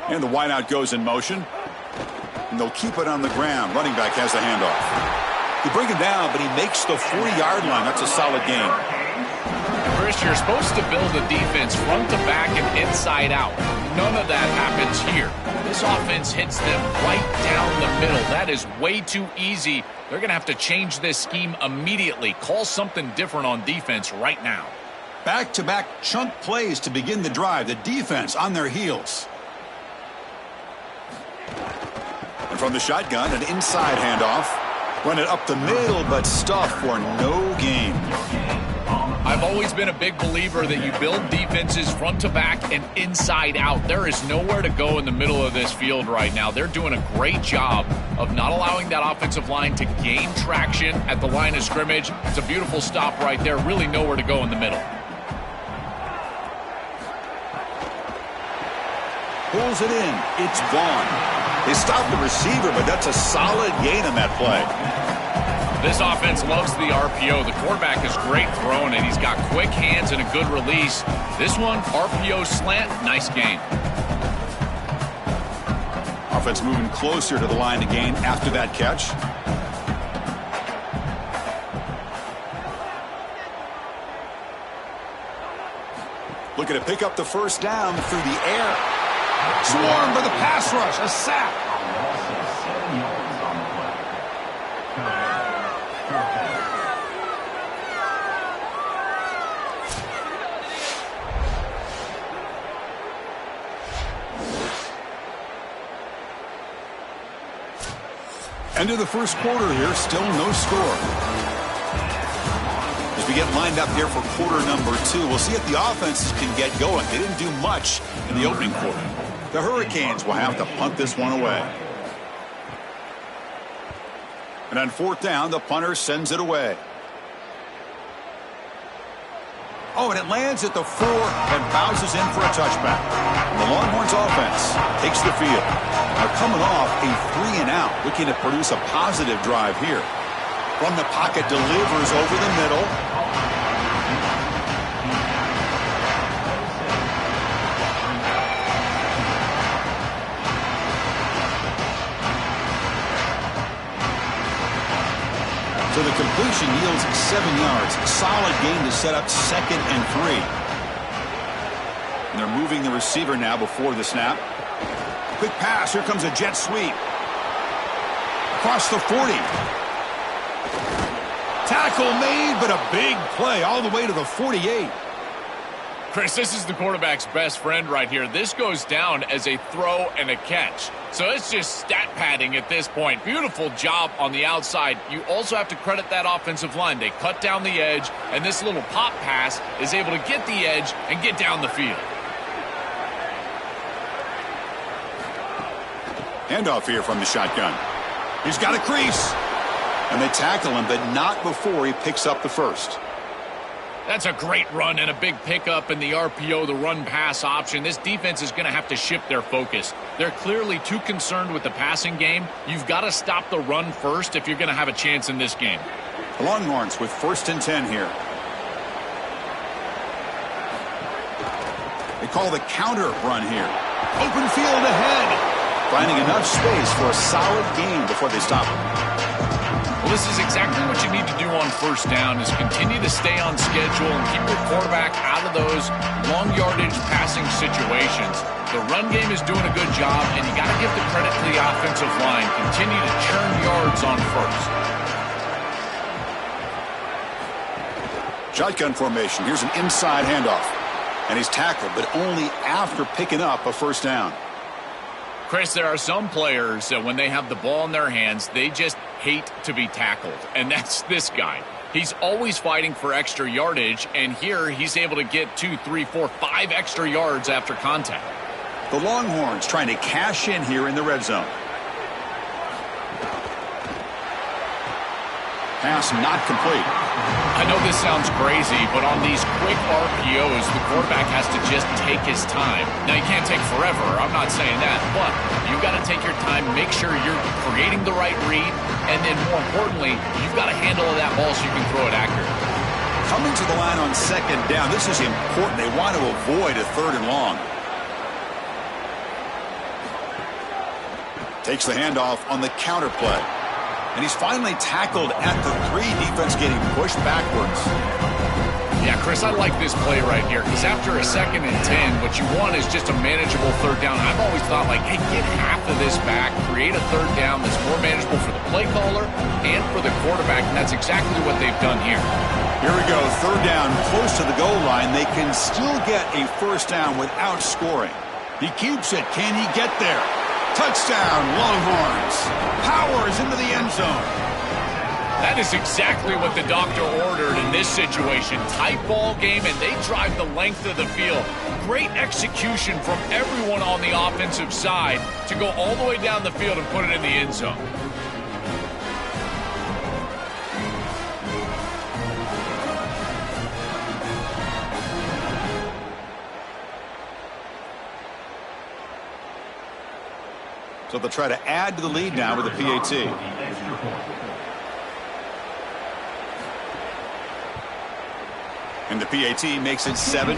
And the wideout goes in motion. And they'll keep it on the ground. Running back has the handoff. They bring him down, but he makes the 40-yard line. That's a solid gain. Chris, you're supposed to build a defense front to back and inside out. None of that happens here. This offense hits them right down the middle. That is way too easy. They're going to have to change this scheme immediately. Call something different on defense right now. Back-to-back chunk plays to begin the drive. The defense on their heels. And from the shotgun, an inside handoff. Run it up the middle, but stuffed for no gain. I've always been a big believer that you build defenses front to back and inside out. There is nowhere to go in the middle of this field right now. They're doing a great job of not allowing that offensive line to gain traction at the line of scrimmage. It's a beautiful stop right there. Really nowhere to go in the middle. Pulls it in. It's Vaughn. They stopped the receiver, but that's a solid gain on that play. This offense loves the RPO. The quarterback is great throwing, and he's got quick hands and a good release. This one, RPO slant, nice gain. Offense moving closer to the line to gain after that catch. Looking to pick up the first down through the air. Swarmed by the pass rush, a sack. End of the first quarter here, still no score. As we get lined up here for quarter number 2, we'll see if the offenses can get going. They didn't do much in the opening quarter. The Hurricanes will have to punt this one away. And on fourth down, the punter sends it away. Oh, and it lands at the 4 and bounces in for a touchback. And the Longhorns offense takes the field. Now coming off a 3-and-out, looking to produce a positive drive here. From the pocket, delivers over the middle. So the completion yields 7 yards. Solid gain to set up 2nd and 3. And they're moving the receiver now before the snap. Quick pass. Here comes a jet sweep. Across the 40. Tackle made, but a big play all the way to the 48. Chris, this is the quarterback's best friend right here. This goes down as a throw and a catch. So it's just stat padding at this point. Beautiful job on the outside. You also have to credit that offensive line. They cut down the edge, and this little pop pass is able to get the edge and get down the field. Handoff here from the shotgun. He's got a crease. And they tackle him, but not before he picks up the first. That's a great run and a big pickup in the RPO, the run-pass option. This defense is going to have to shift their focus. They're clearly too concerned with the passing game. You've got to stop the run first if you're going to have a chance in this game. The Longhorns with 1st and 10 here. They call the counter run here. Open field ahead. Finding enough space for a solid gain before they stop him. Well, this is exactly what you need to do on first down is continue to stay on schedule and keep your quarterback out of those long yardage passing situations. The run game is doing a good job, and you got to give the credit to the offensive line. Continue to churn yards on first. Shotgun formation. Here's an inside handoff. And he's tackled, but only after picking up a first down. Chris, there are some players that when they have the ball in their hands, they just hate to be tackled. And that's this guy. He's always fighting for extra yardage, and here he's able to get 2, 3, 4, 5 extra yards after contact. The Longhorns trying to cash in here in the red zone. Pass not complete. I know this sounds crazy, but on these quick RPOs, the quarterback has to just take his time. Now, you can't take forever. I'm not saying that, but you've got to take your time, make sure you're creating the right read, and then more importantly, you've got to handle that ball so you can throw it accurately. Coming to the line on 2nd down, this is important. They want to avoid a 3rd and long. Takes the handoff on the counter play. And he's finally tackled at the 3. Defense getting pushed backwards. Yeah, Chris, I like this play right here because after a 2nd and 10, what you want is just a manageable 3rd down. I've always thought, like, hey, get half of this back, create a 3rd down that's more manageable for the play caller and for the quarterback, and that's exactly what they've done here. Here we go, 3rd down, close to the goal line. They can still get a 1st down without scoring. He keeps it. Can he get there? Touchdown, Longhorns. Powers into the end zone. That is exactly what the doctor ordered in this situation. Tight ball game, and they drive the length of the field. Great execution from everyone on the offensive side to go all the way down the field and put it in the end zone. So they'll try to add to the lead now with a PAT. And the PAT makes it 7-0.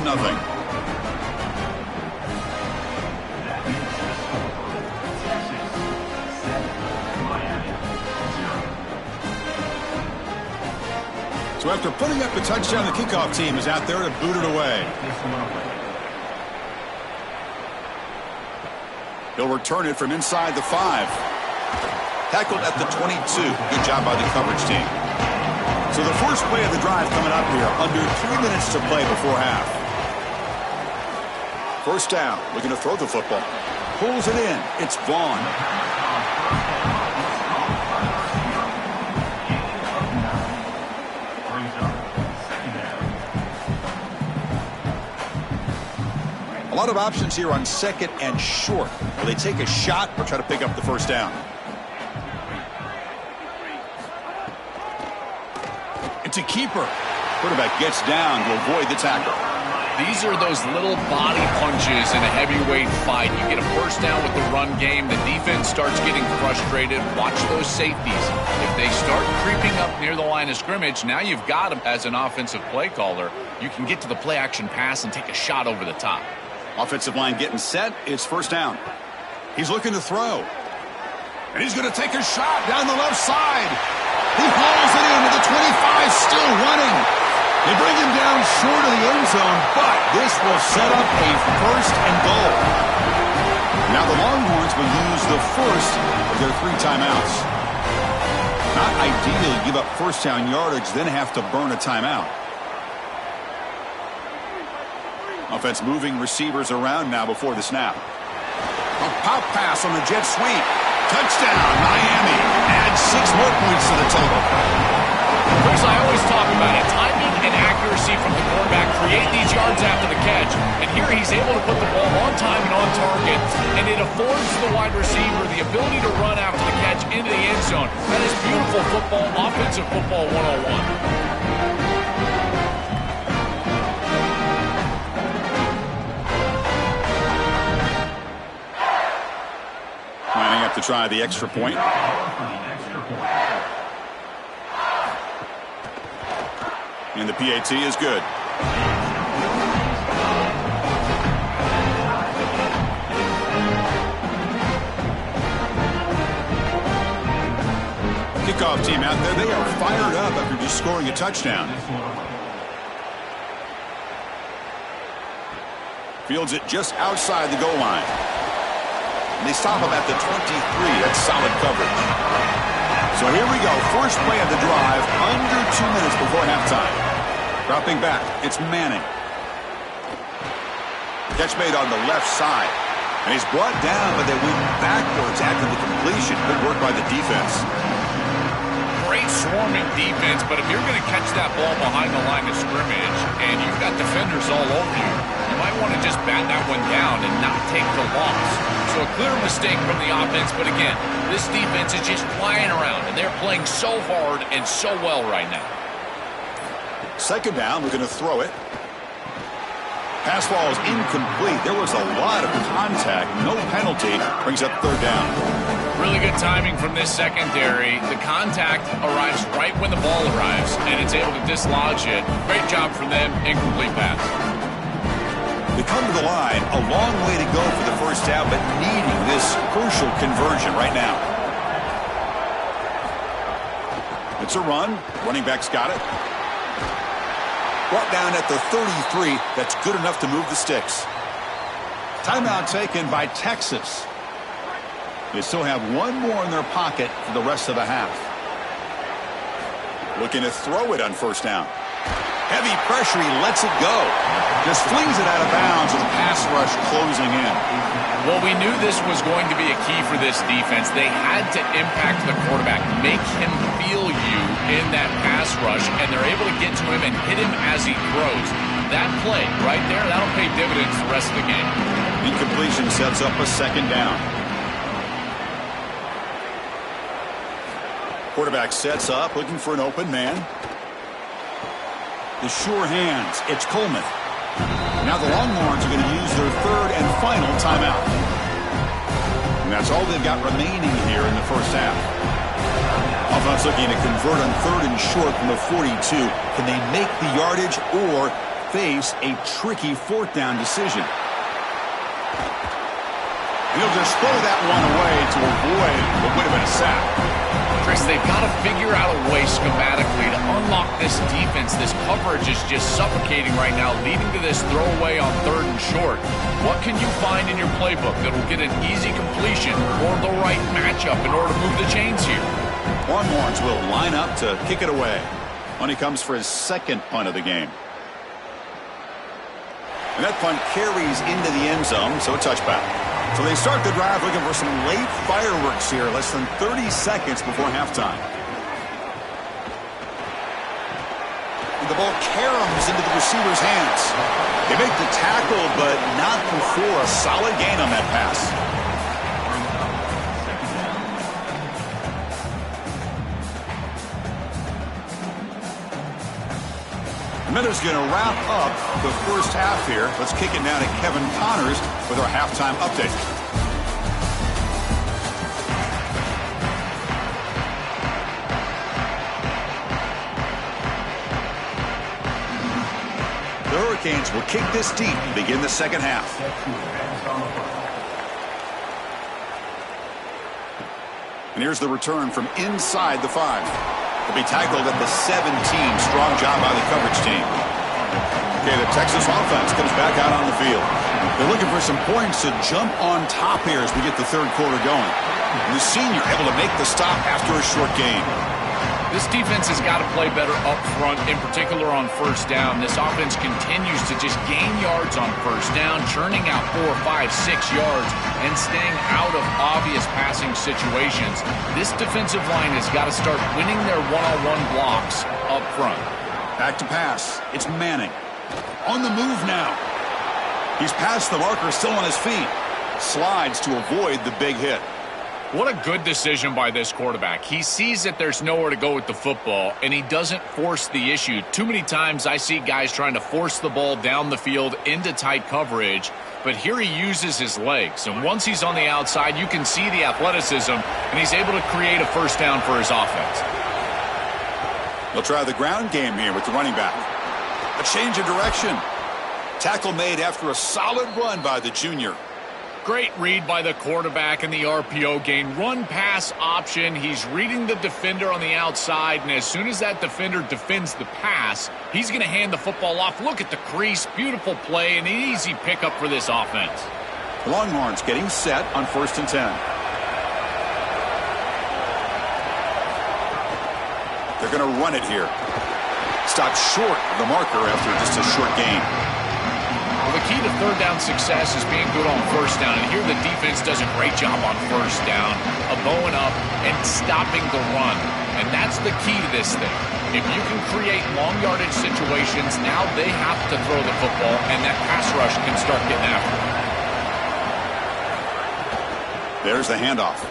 So after putting up the touchdown, the kickoff team is out there to boot it away. He'll return it from inside the 5. Tackled at the 22. Good job by the coverage team. So the first play of the drive coming up here. Under 3 minutes to play before half. 1st down. Looking to throw the football. Pulls it in. It's Vaughn. A lot of options here on 2nd and short. Will they take a shot or try to pick up the 1st down? It's a keeper. Quarterback gets down to avoid the tackle. These are those little body punches in a heavyweight fight. You get a 1st down with the run game. The defense starts getting frustrated. Watch those safeties. If they start creeping up near the line of scrimmage, now you've got them as an offensive play caller. You can get to the play action pass and take a shot over the top. Offensive line getting set. It's 1st down. He's looking to throw. And he's going to take a shot down the left side. He hauls it in to the 25, still running. They bring him down short of the end zone, but this will set up a 1st and goal. Now the Longhorns will use the first of their 3 timeouts. Not ideal to give up 1st down yardage, then have to burn a timeout. Offense moving receivers around now before the snap. A pop pass on the jet sweep. Touchdown, Miami. Adds 6 more points to the total. Chris, I always talk about it. Timing and accuracy from the quarterback create these yards after the catch. And here he's able to put the ball on time and on target. And it affords the wide receiver the ability to run after the catch into the end zone. That is beautiful football, offensive football 101. To try the extra point. And the PAT is good. Kickoff team out there. They are fired up after just scoring a touchdown. Fields it just outside the goal line. And they stop him at the 23. That's solid coverage. So here we go. First play of the drive. Under 2 minutes before halftime. Dropping back. It's Manning. Catch made on the left side. And he's brought down, but they went backwards after the completion. Good work by the defense. Great swarming defense, but if you're going to catch that ball behind the line of scrimmage and you've got defenders all over you, you might want to just bat that one down and not take the loss. So a clear mistake from the offense, but again, this defense is just flying around, and they're playing so hard and so well right now. 2nd down, we're going to throw it. Pass ball is incomplete. There was a lot of contact. No penalty. Brings up 3rd down. Really good timing from this secondary. The contact arrives right when the ball arrives, and it's able to dislodge it. Great job from them. Incomplete pass. They come to the line, a long way to go for the first down, but needing this crucial conversion right now. It's a run. Running back's got it. Brought down at the 33. That's good enough to move the sticks. Timeout taken by Texas. They still have one more in their pocket for the rest of the half. Looking to throw it on first down. Heavy pressure, he lets it go. Just flings it out of bounds with a pass rush closing in. Well, we knew this was going to be a key for this defense. They had to impact the quarterback, make him feel you in that pass rush, and they're able to get to him and hit him as he throws. That play right there, that'll pay dividends the rest of the game. Incompletion sets up a second down. Quarterback sets up, looking for an open man. The sure hands. It's Coleman. Now the Longhorns are going to use their third and final timeout. And that's all they've got remaining here in the first half. Offense looking to convert on third and short from the 42. Can they make the yardage or face a tricky fourth down decision? He'll just throw that one away to avoid what would have been a sack. Chris, they've got to figure out a way schematically to unlock this defense. This coverage is just suffocating right now, leading to this throwaway on third and short. What can you find in your playbook that will get an easy completion or the right matchup in order to move the chains here? Longhorns will line up to kick it away. When he comes for his second punt of the game. And that punt carries into the end zone, so a touchback. So they start the drive looking for some late fireworks here, less than 30 seconds before halftime. And the ball caroms into the receiver's hands. They make the tackle, but not before a solid gain on that pass. Minute's going to wrap up the first half here. Let's kick it now to Kevin Connors with our halftime update. The Hurricanes will kick this deep and begin the second half. And here's the return from inside the 5. Will be tackled at the 17. Strong job by the coverage team. Okay, the Texas offense comes back out on the field. They're looking for some points to jump on top here as we get the third quarter going. And the senior able to make the stop after a short gain. This defense has got to play better up front, in particular on first down. This offense continues to just gain yards on first down, churning out 4, 5, 6 yards, and staying out of obvious passing situations. This defensive line has got to start winning their one-on-one blocks up front. Back to pass. It's Manning. On the move now. He's past the marker, still on his feet. Slides to avoid the big hit. What a good decision by this quarterback. He sees that there's nowhere to go with the football, and he doesn't force the issue. Too many times I see guys trying to force the ball down the field into tight coverage, but here he uses his legs. And once he's on the outside, you can see the athleticism, and he's able to create a first down for his offense. They'll try the ground game here with the running back. A change of direction. Tackle made after a solid run by the junior. Great read by the quarterback in the RPO gain. Run-pass option. He's reading the defender on the outside, and as soon as that defender defends the pass, he's going to hand the football off. Look at the crease. Beautiful play and an easy pickup for this offense. The Longhorns getting set on 1st and 10. They're going to run it here. Stopped short of the marker after just a short gain. Well, the key to third down success is being good on first down, and here the defense does a great job on first down of bowing up and stopping the run, and that's the key to this thing. If you can create long yardage situations, now they have to throw the football, and that pass rush can start getting after it. There's the handoff.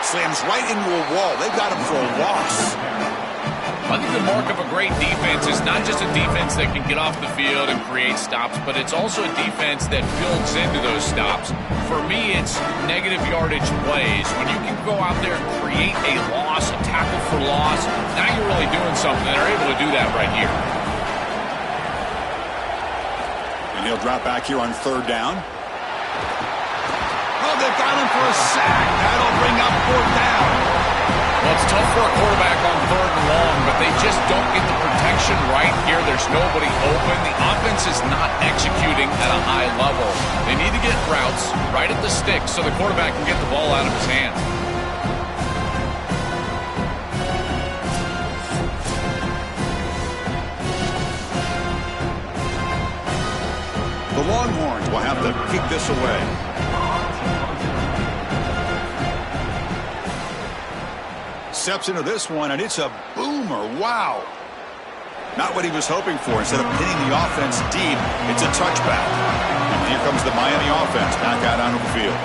Slams right into a wall. They've got him for a loss. I think the mark of a great defense is not just a defense that can get off the field and create stops, but it's also a defense that builds into those stops. For me, it's negative yardage plays. When you can go out there and create a loss, a tackle for loss, now you're really doing something. They're able to do that right here. he'll drop back here on third down. Oh, they've got him for a sack. That'll bring up fourth down. Well, it's tough for a quarterback on third and long, but they just don't get the protection right here. There's nobody open. The offense is not executing at a high level. They need to get routes right at the stick so the quarterback can get the ball out of his hands. The Longhorns will have to kick this away. Steps into this one, and it's a boomer. Wow. Not what he was hoping for. Instead of pinning the offense deep, it's a touchback. And here comes the Miami offense back out onto the field.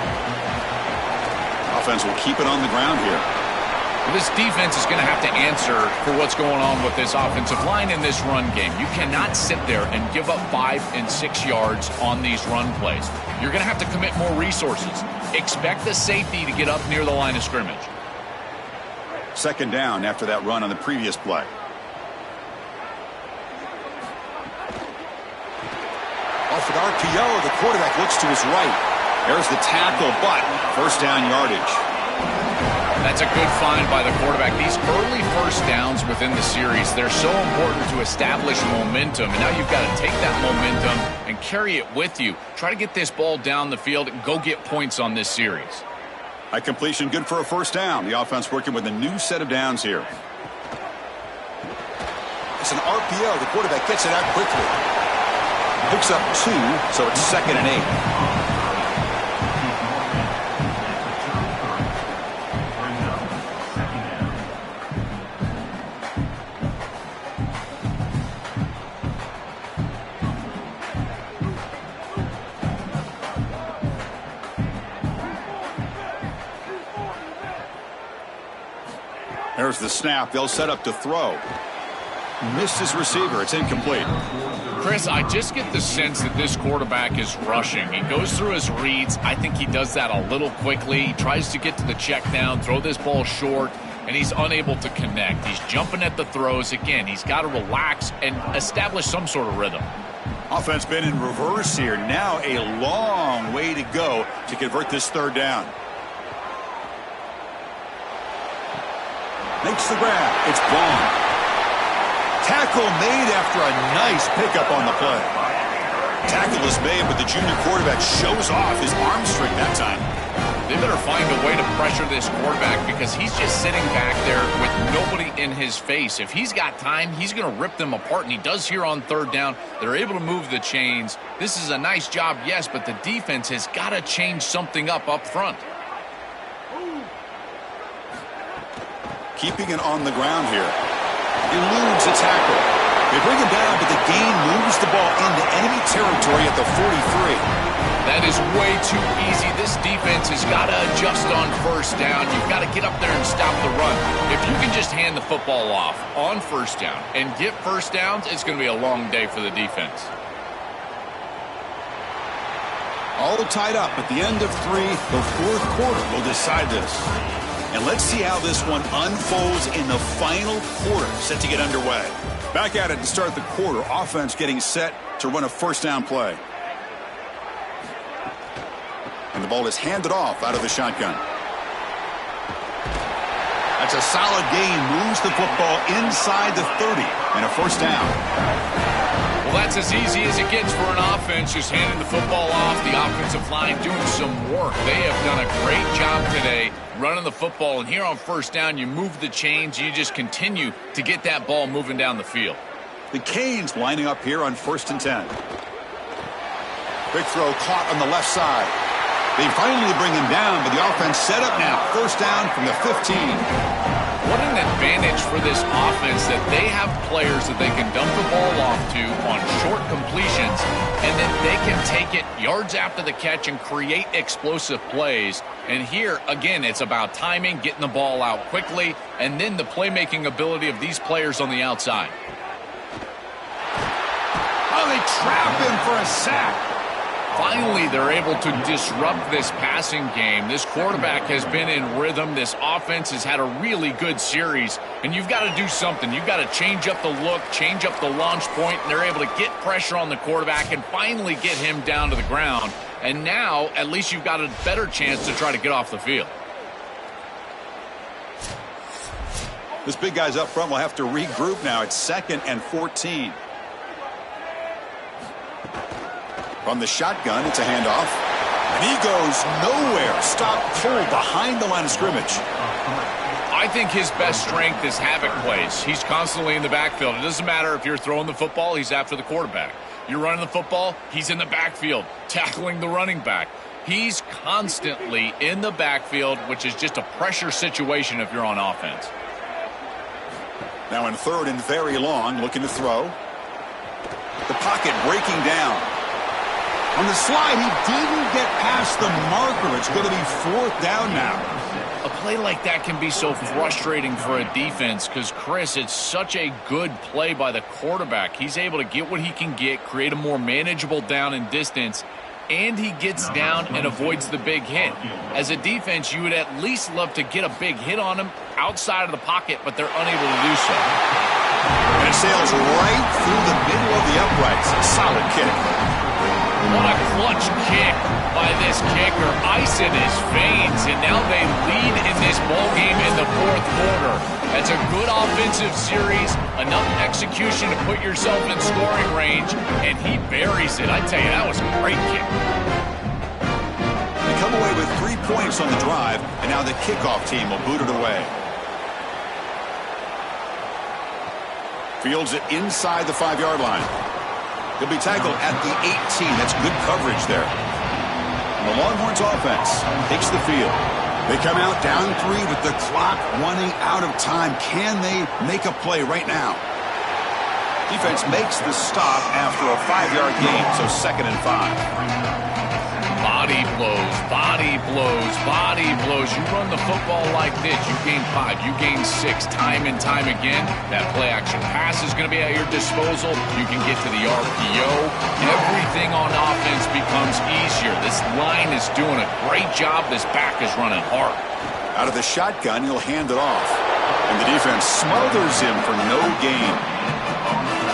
Offense will keep it on the ground here. Well, this defense is going to have to answer for what's going on with this offensive line in this run game. You cannot sit there and give up 5 and 6 yards on these run plays. You're going to have to commit more resources. Expect the safety to get up near the line of scrimmage. Second down after that run on the previous play. Off an RPO, the quarterback looks to his right. There's the tackle, but first down yardage. That's a good find by the quarterback. These early first downs within the series, they're so important to establish momentum. And now you've got to take that momentum and carry it with you. Try to get this ball down the field and go get points on this series. A completion good for a first down. The offense working with a new set of downs here. It's an RPO. The quarterback gets it out quickly. Picks up 2, so it's 2nd and 8. There's the snap. They'll set up to throw. Missed his receiver. It's incomplete. Chris, I just get the sense that this quarterback is rushing. He goes through his reads. I think he does that a little quickly. He tries to get to the check down, throw this ball short, and he's unable to connect. He's jumping at the throws. Again, he's got to relax and establish some sort of rhythm. Offense been in reverse here. Now a long way to go to convert this third down. Makes the grab. It's Vaughn. Tackle made after a nice pickup on the play. Tackle is made, but the junior quarterback shows off his arm strength that time. They better find a way to pressure this quarterback because he's just sitting back there with nobody in his face. If he's got time, he's going to rip them apart, and he does here on third down. They're able to move the chains. This is a nice job, yes, but the defense has got to change something up front. Keeping it on the ground here. Eludes a tackle. They bring him down, but the gain moves the ball into enemy territory at the 43. That is way too easy. This defense has got to adjust on first down. You've got to get up there and stop the run. If you can just hand the football off on first down and get first downs, it's going to be a long day for the defense. All tied up at the end of 3. The fourth quarter will decide this. And let's see how this one unfolds in the final quarter, set to get underway. Back at it to start the quarter. Offense getting set to run a first down play. And the ball is handed off out of the shotgun. That's a solid gain. Moves the football inside the 30 and a first down. Well, that's as easy as it gets for an offense, just handing the football off. The offensive line doing some work. They have done a great job today running the football. And here on first down, you move the chains. You just continue to get that ball moving down the field. The Canes lining up here on 1st and 10. Quick throw caught on the left side. They finally bring him down, but the offense set up now. First down from the 15. What an advantage for this offense that they have players that they can dump the ball off to on short completions, and then they can take it yards after the catch and create explosive plays. And here, again, it's about timing, getting the ball out quickly, and then the playmaking ability of these players on the outside. Oh, they trap him for a sack. Finally, they're able to disrupt this passing game. This quarterback has been in rhythm. This offense has had a really good series, and you've got to do something. You've got to change up the look, change up the launch point, and they're able to get pressure on the quarterback and finally get him down to the ground. And now, at least you've got a better chance to try to get off the field. This big guy's up front will have to regroup now. It's 2nd and 14. From the shotgun, it's a handoff. And he goes nowhere. Stop cold behind the line of scrimmage. I think his best strength is havoc plays. He's constantly in the backfield. It doesn't matter if you're throwing the football, he's after the quarterback. You're running the football, he's in the backfield, tackling the running back. He's constantly in the backfield, which is just a pressure situation if you're on offense. Now in 3rd and very long, looking to throw. The pocket breaking down. On the slide, he didn't get past the marker. It's going to be 4th down now. A play like that can be so frustrating for a defense because, Chris, it's such a good play by the quarterback. He's able to get what he can get, create a more manageable down and distance, and he gets down and avoids the big hit. As a defense, you would at least love to get a big hit on him outside of the pocket, but they're unable to do so. And it sails right through the middle of the uprights. A solid kick. What a clutch kick by this kicker. Ice in his veins, and now they lead in this ballgame in the 4th quarter. That's a good offensive series, enough execution to put yourself in scoring range, and he buries it. I tell you, that was a great kick. They come away with 3 points on the drive, and now the kickoff team will boot it away. Fields it inside the 5-yard line. He'll be tackled at the 18. That's good coverage there. And the Longhorns offense takes the field. They come out down 3 with the clock running out of time. Can they make a play right now? Defense makes the stop after a 5-yard gain, so 2nd and 5. Body blows, body blows, body blows. You run the football like this, you gain 5, you gain 6, time and time again. That play-action pass is going to be at your disposal. You can get to the RPO. Everything on offense becomes easier. This line is doing a great job. This back is running hard. Out of the shotgun, he'll hand it off. And the defense smothers him for no gain.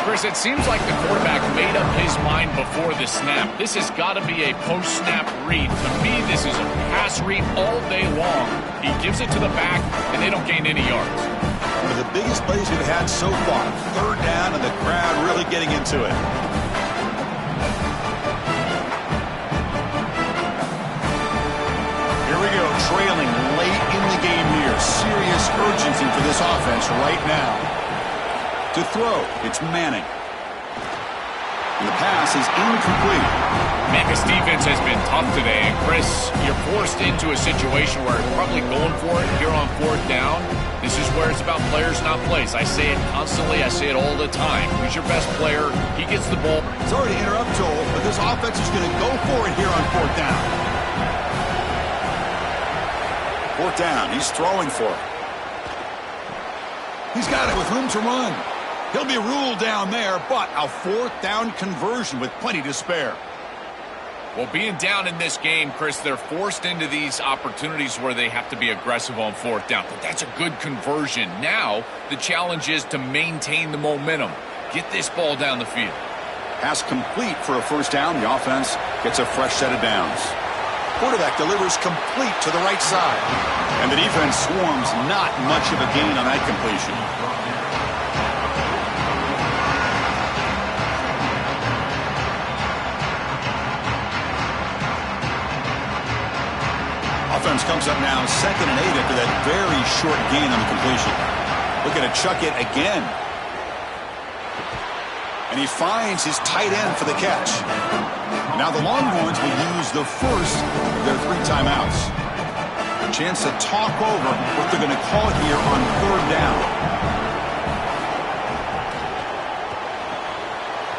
Chris, it seems like the quarterback made up his mind before the snap. This has got to be a post-snap read. To me, this is a pass read all day long. He gives it to the back, and they don't gain any yards. One of the biggest plays we've had so far. 3rd down, and the crowd really getting into it. Here we go, trailing late in the game here. Serious urgency for this offense right now. To throw, it's Manning. And the pass is incomplete. Memphis defense has been tough today, and Chris, you're forced into a situation where you're probably going for it here on 4th down. This is where it's about players, not plays. I say it constantly. I say it all the time. Who's your best player? He gets the ball. Sorry to interrupt, Joel, but this offense is going to go for it here on 4th down. 4th down. He's throwing for it. He's got it with room to run. He'll be ruled down there, but a 4th down conversion with plenty to spare. Well, being down in this game, Chris, they're forced into these opportunities where they have to be aggressive on 4th down. But that's a good conversion. Now, the challenge is to maintain the momentum. Get this ball down the field. Pass complete for a 1st down. The offense gets a fresh set of downs. Quarterback delivers complete to the right side. And the defense swarms, not much of a gain on that completion. Offense comes up now 2nd and 8 after that very short gain on the completion. Looking to chuck it again. And he finds his tight end for the catch. Now the Longhorns will use the first of their 3 timeouts. A chance to talk over what they're going to call here on 3rd down.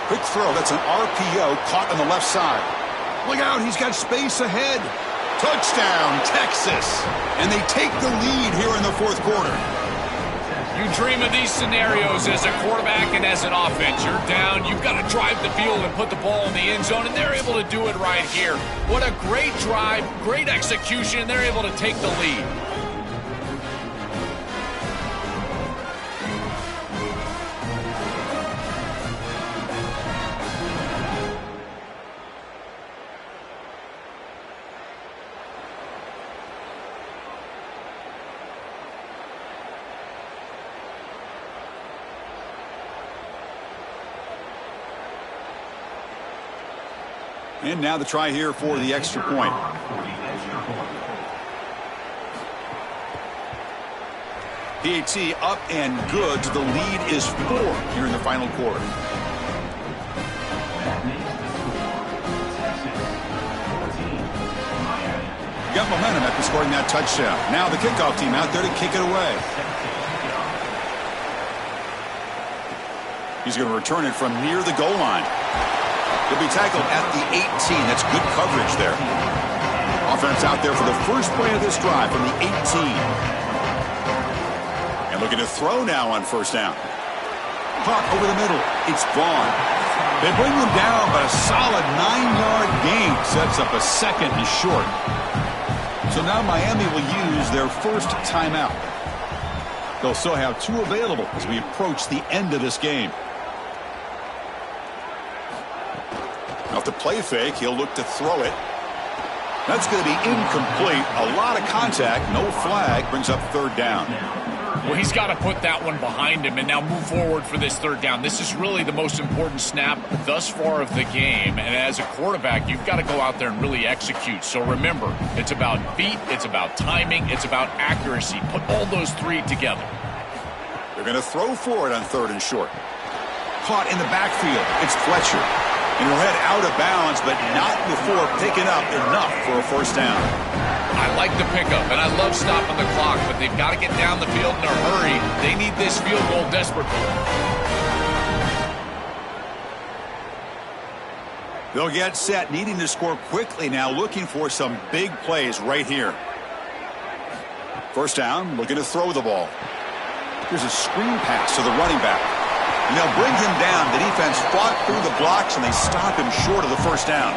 Quick throw. That's an RPO caught on the left side. Look out. He's got space ahead. Touchdown, Texas. And they take the lead here in the 4th quarter. You dream of these scenarios as a quarterback and as an offense. You're down, you've got to drive the field and put the ball in the end zone, and they're able to do it right here. What a great drive, great execution, and they're able to take the lead. And now the try here for the extra point. PAT up and good. The lead is 4 here in the final quarter. Got momentum after scoring that touchdown. Now the kickoff team out there to kick it away. He's going to return it from near the goal line. He'll be tackled at the 18. That's good coverage there. Offense out there for the first play of this drive from the 18. And looking to throw now on first down. Caught over the middle. It's Vaughn. They bring him down, but a solid 9-yard gain sets up a second and short. So now Miami will use their first timeout. They'll still have 2 available as we approach the end of this game. Off the play fake, he'll look to throw it. That's going to be incomplete. A lot of contact, no flag, brings up third down. Well, he's got to put that one behind him and now move forward for this third down. This is really the most important snap thus far of the game. And as a quarterback, you've got to go out there and really execute. So remember, it's about feet, it's about timing, it's about accuracy. Put all those 3 together. They're going to throw for it on third and short. Caught in the backfield. It's Fletcher. And he'll head out of bounds, but not before picking up enough for a first down. I like the pickup, and I love stopping the clock, but they've got to get down the field in a hurry. They need this field goal desperately. They'll get set, needing to score quickly now, looking for some big plays right here. First down, looking to throw the ball. Here's a screen pass to the running back. And they'll bring him down. The defense fought through the blocks, and they stop him short of the first down.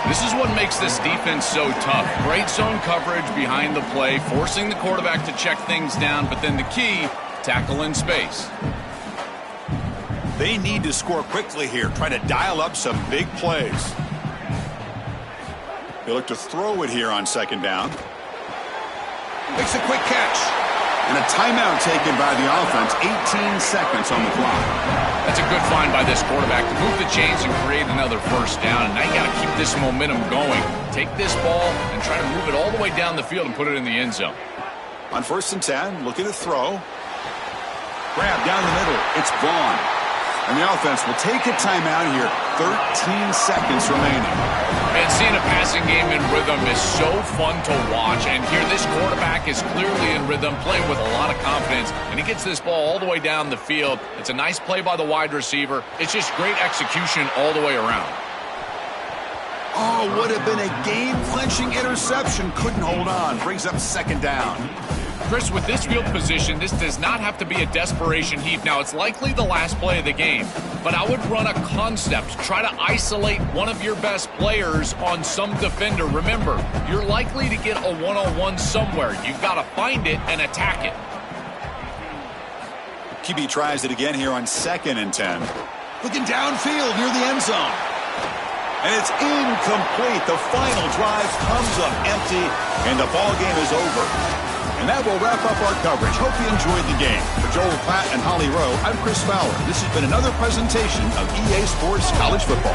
This is what makes this defense so tough. Great zone coverage behind the play, forcing the quarterback to check things down, but then the key, tackle in space. They need to score quickly here, trying to dial up some big plays. They look to throw it here on second down. Makes a quick catch. And a timeout taken by the offense. 18 seconds on the clock. That's a good find by this quarterback to move the chains and create another first down. And now you got to keep this momentum going. Take this ball and try to move it all the way down the field and put it in the end zone. On first and 10, looking to throw. Grab down the middle. It's Vaughn. And the offense will take a timeout here. 13 seconds remaining. And seeing a passing game in rhythm is so fun to watch. And here this quarterback is clearly in rhythm, playing with a lot of confidence. And he gets this ball all the way down the field. It's a nice play by the wide receiver. It's just great execution all the way around. Oh, would have been a game-clinching interception. Couldn't hold on. Brings up second down. Chris, with this field position, this does not have to be a desperation heap. Now, it's likely the last play of the game, but I would run a concept. Try to isolate one of your best players on some defender. Remember, you're likely to get a one-on-one somewhere. You've got to find it and attack it. QB tries it again here on second and 10. Looking downfield near the end zone. And it's incomplete. The final drive comes up empty, and the ball game is over. And that will wrap up our coverage. Hope you enjoyed the game. For Joel Platt and Holly Rowe, I'm Chris Fowler. This has been another presentation of EA Sports College Football.